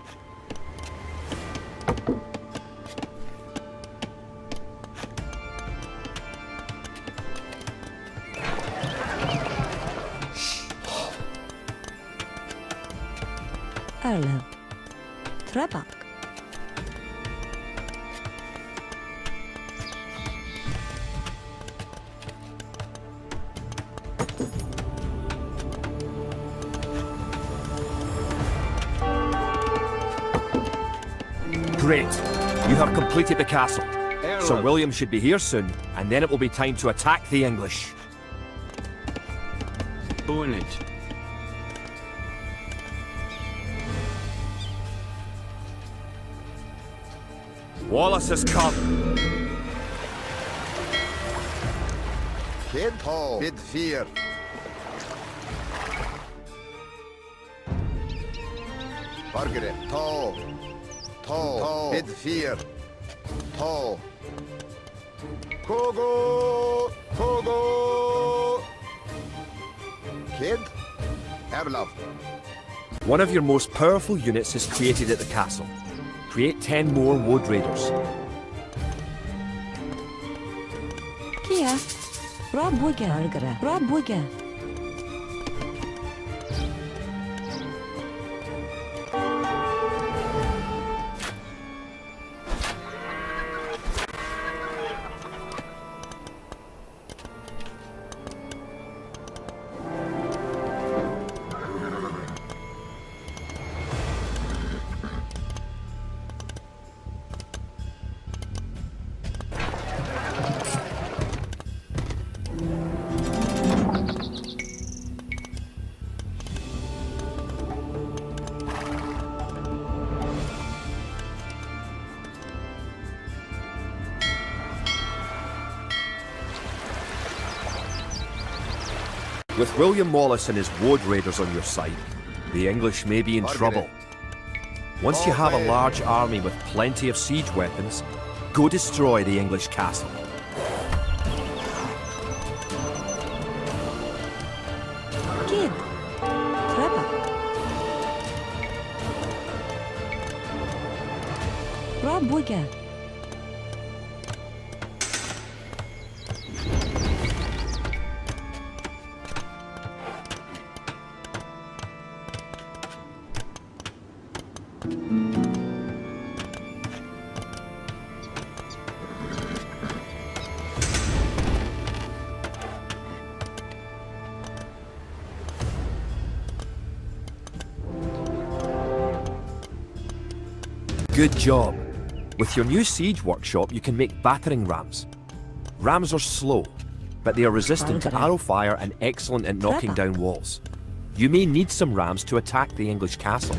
Erlev. Trebak. Great! You have completed the castle. Sir William should be here soon, and then it will be time to attack the English. Bonage. Wallace has come. Kid ho, bid 4. Margaret, to. To, bid 4. To. Kogo, Kogo. Kid, Erlov. One of your most powerful units is created at the castle. Create 10 more Wood Raiders. Kia. Rob Wigger. Rob Wigger. With William Wallace and his Wood Raiders on your side, The English may be in trouble. Once you have a large army with plenty of siege weapons, go destroy the English castle. Kid. Treba. Rabwiga. Good job. With your new siege workshop, you can make battering rams. Rams are slow, but they are resistant to arrow fire and excellent at knocking down walls. You may need some rams to attack the English castle.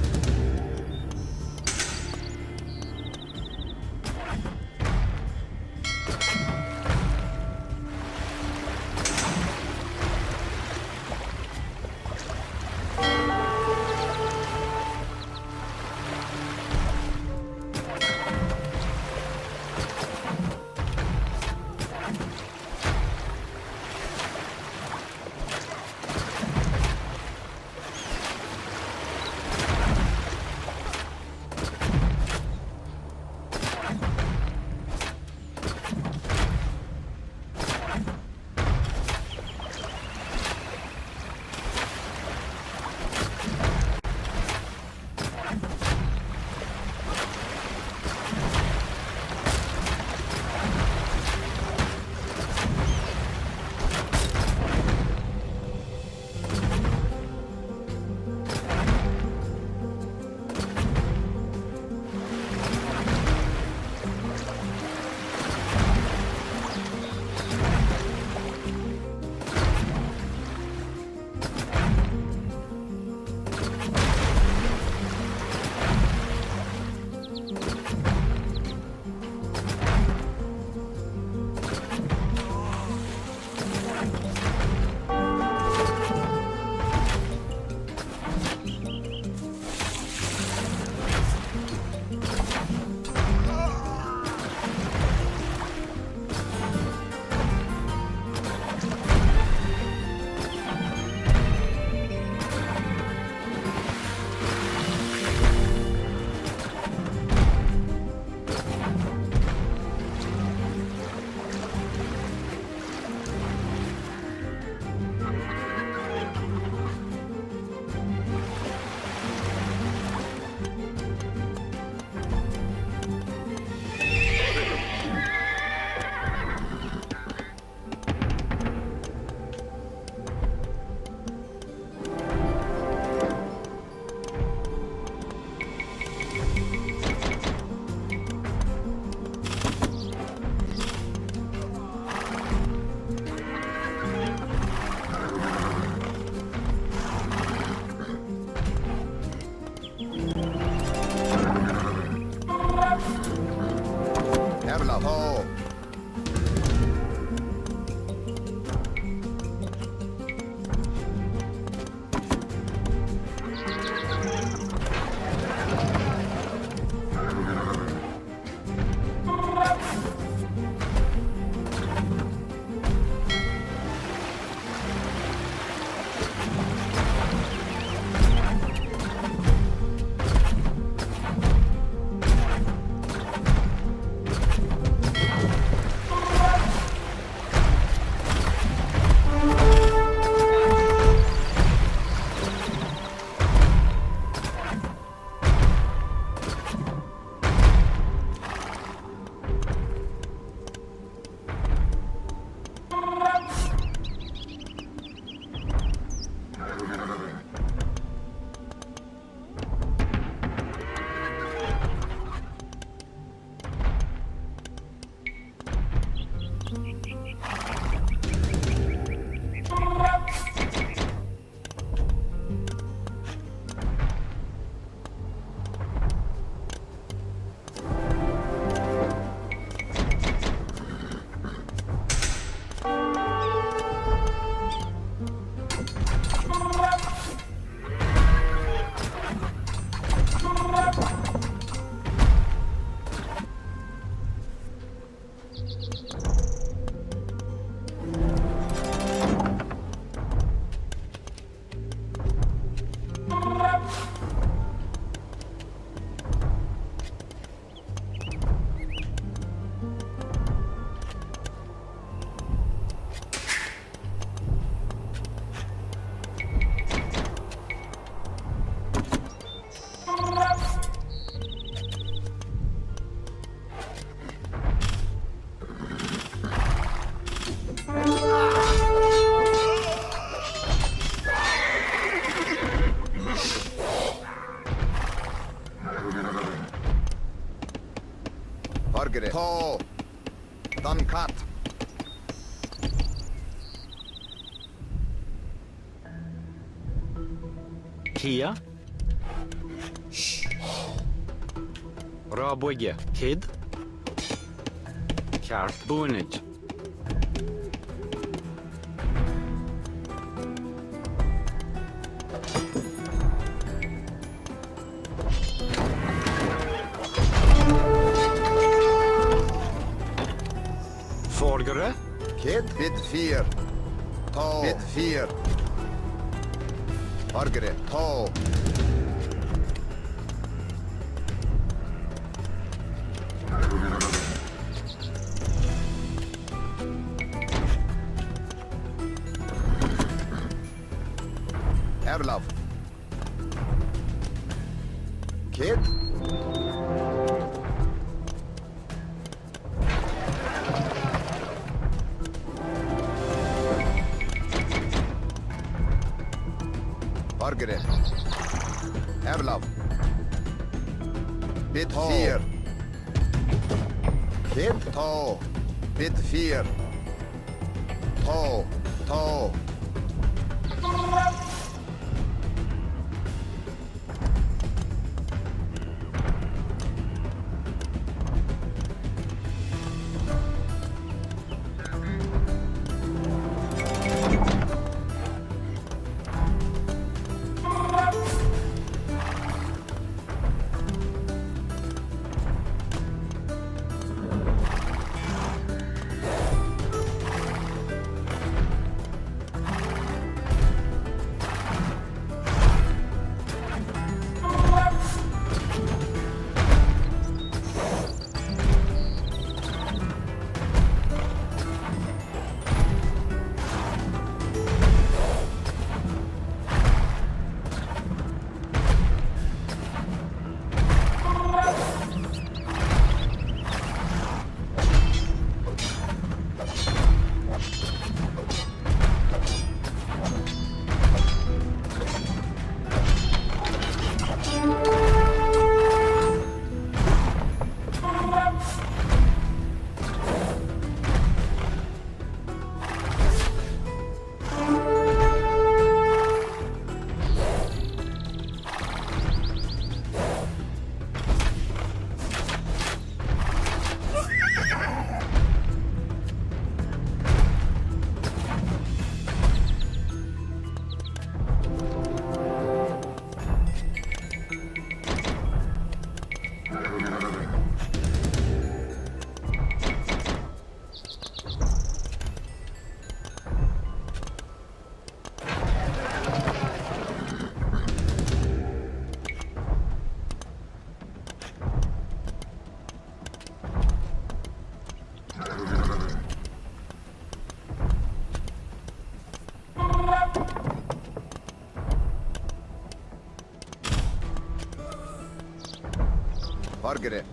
Margaret. To. Dan kat. Kia. Rabwege. Kid. Kart Bunage. Forgere. Kid. Bid 4. To. Bid 4. Margaret. To. Erlov. Kid. Margaret. Erlov. Bid 4. Kid. To. Bid 4. To. To. Margaret.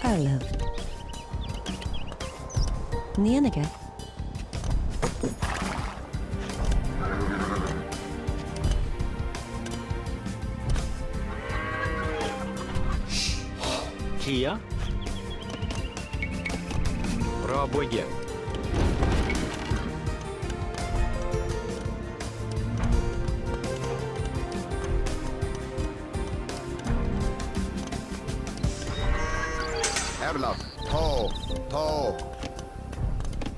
Fowler. Nienige. Kia. Rabwege. Erlaf. To.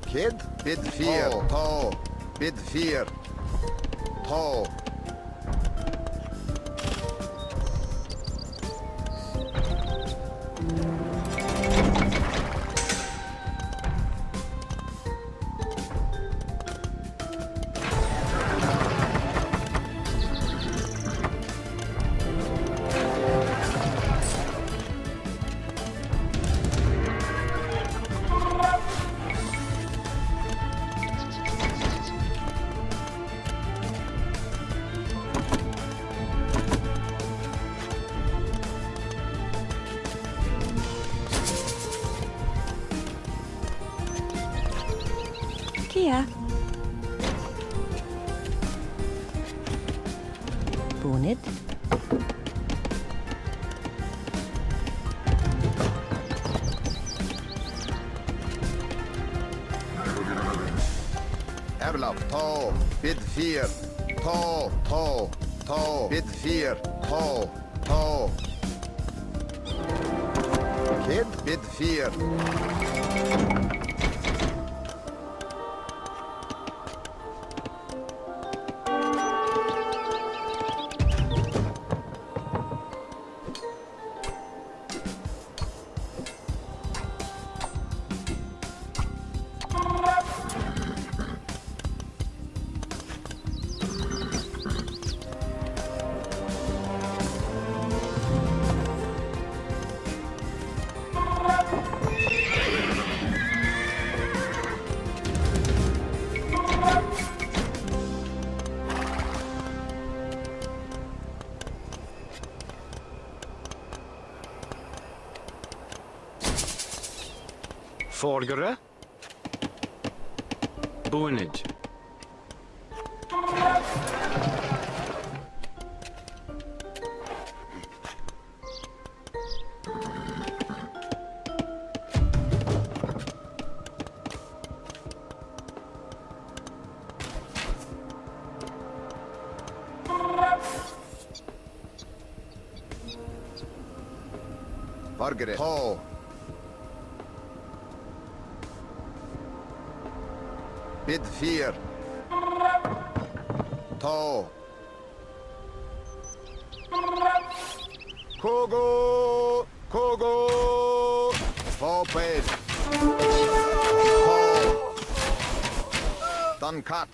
Kid. Bid 4. To. Bid 4. To. Kia. Bonnet. Erlaf. To. Bid 4. To. Bid 4. To. Kid. Bid 4. Folgere. Bonnet. Fargere. To. Bid 4. To. Kogo. Hoped. To. Dan kat.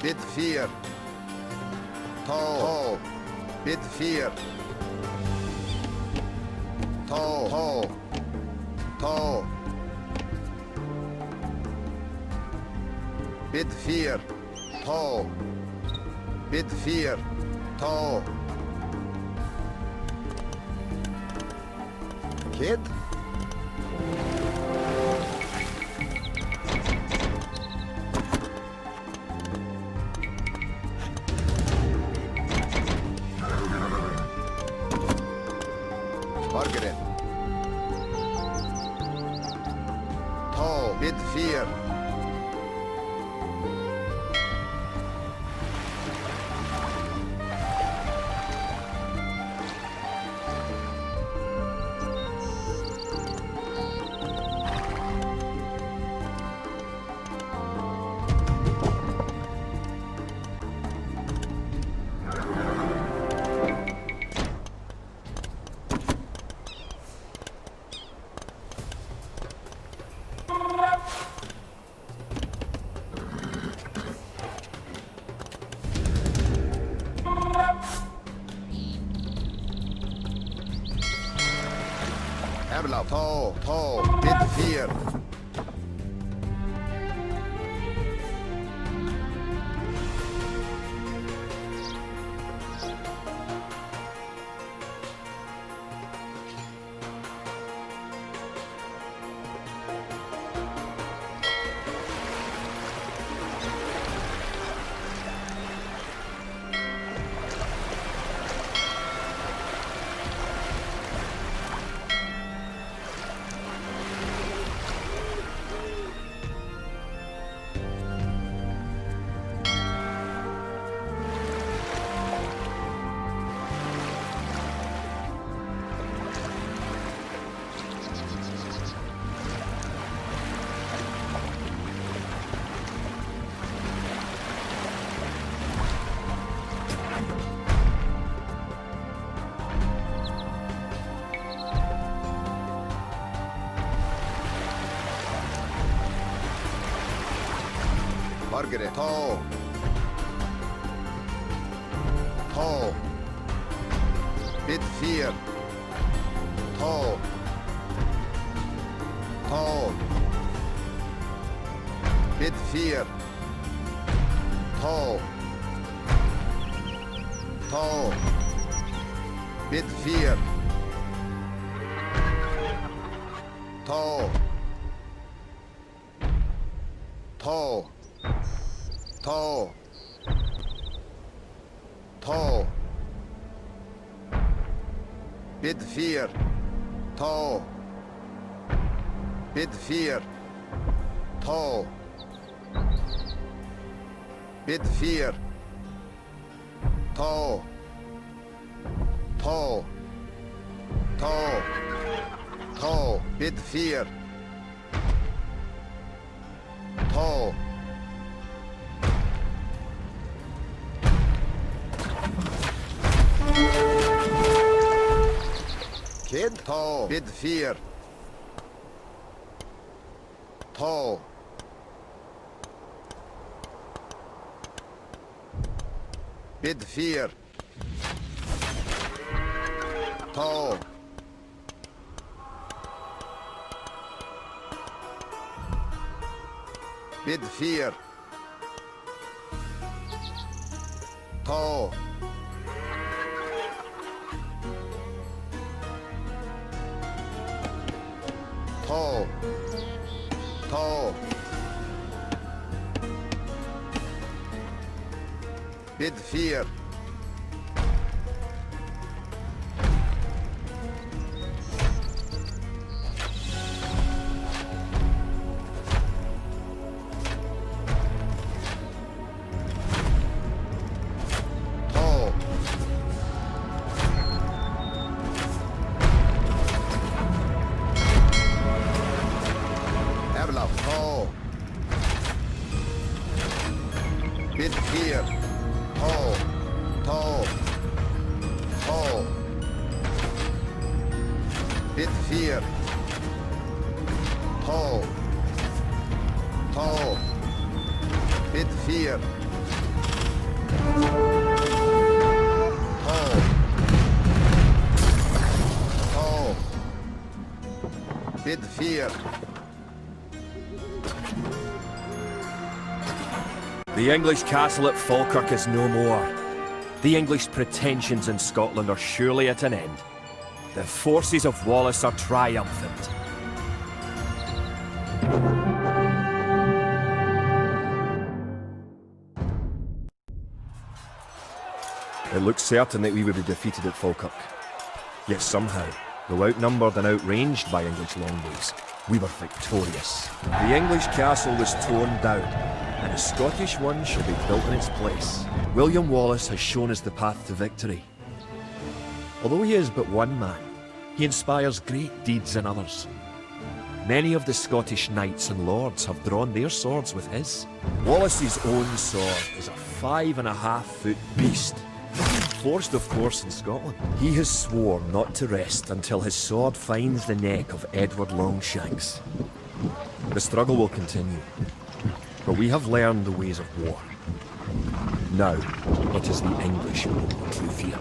Bid 4. To. Bid 4. To. Bid 4. To. Bid 4. To. Kid. Fargere. To. Bid 4. Erla, to, bid 4. Margaret, to, bid 4. To, bid 4. To, bid 4. To, bid 4. To, bid 4. To, bid 4. To, bid 4. To, kid, to, bid 4. To, bid 4. To, bid 4. To, bid 4. Bid 4. Bid 4. Bid 4. Bid 4. The English castle at Falkirk is no more. The English pretensions in Scotland are surely at an end. The forces of Wallace are triumphant. It looked certain that we would be defeated at Falkirk. Yet somehow, though outnumbered and outranged by English longbows, we were victorious. The English castle was torn down, and a Scottish one shall be built in its place. William Wallace has shown us the path to victory. Although he is but one man, he inspires great deeds in others. Many of the Scottish knights and lords have drawn their swords with his. Wallace's own sword is a 5.5-foot beast, forged of course in Scotland. He has sworn not to rest until his sword finds the neck of Edward Longshanks. The struggle will continue, but we have learned the ways of war. Now, it is the English who fear.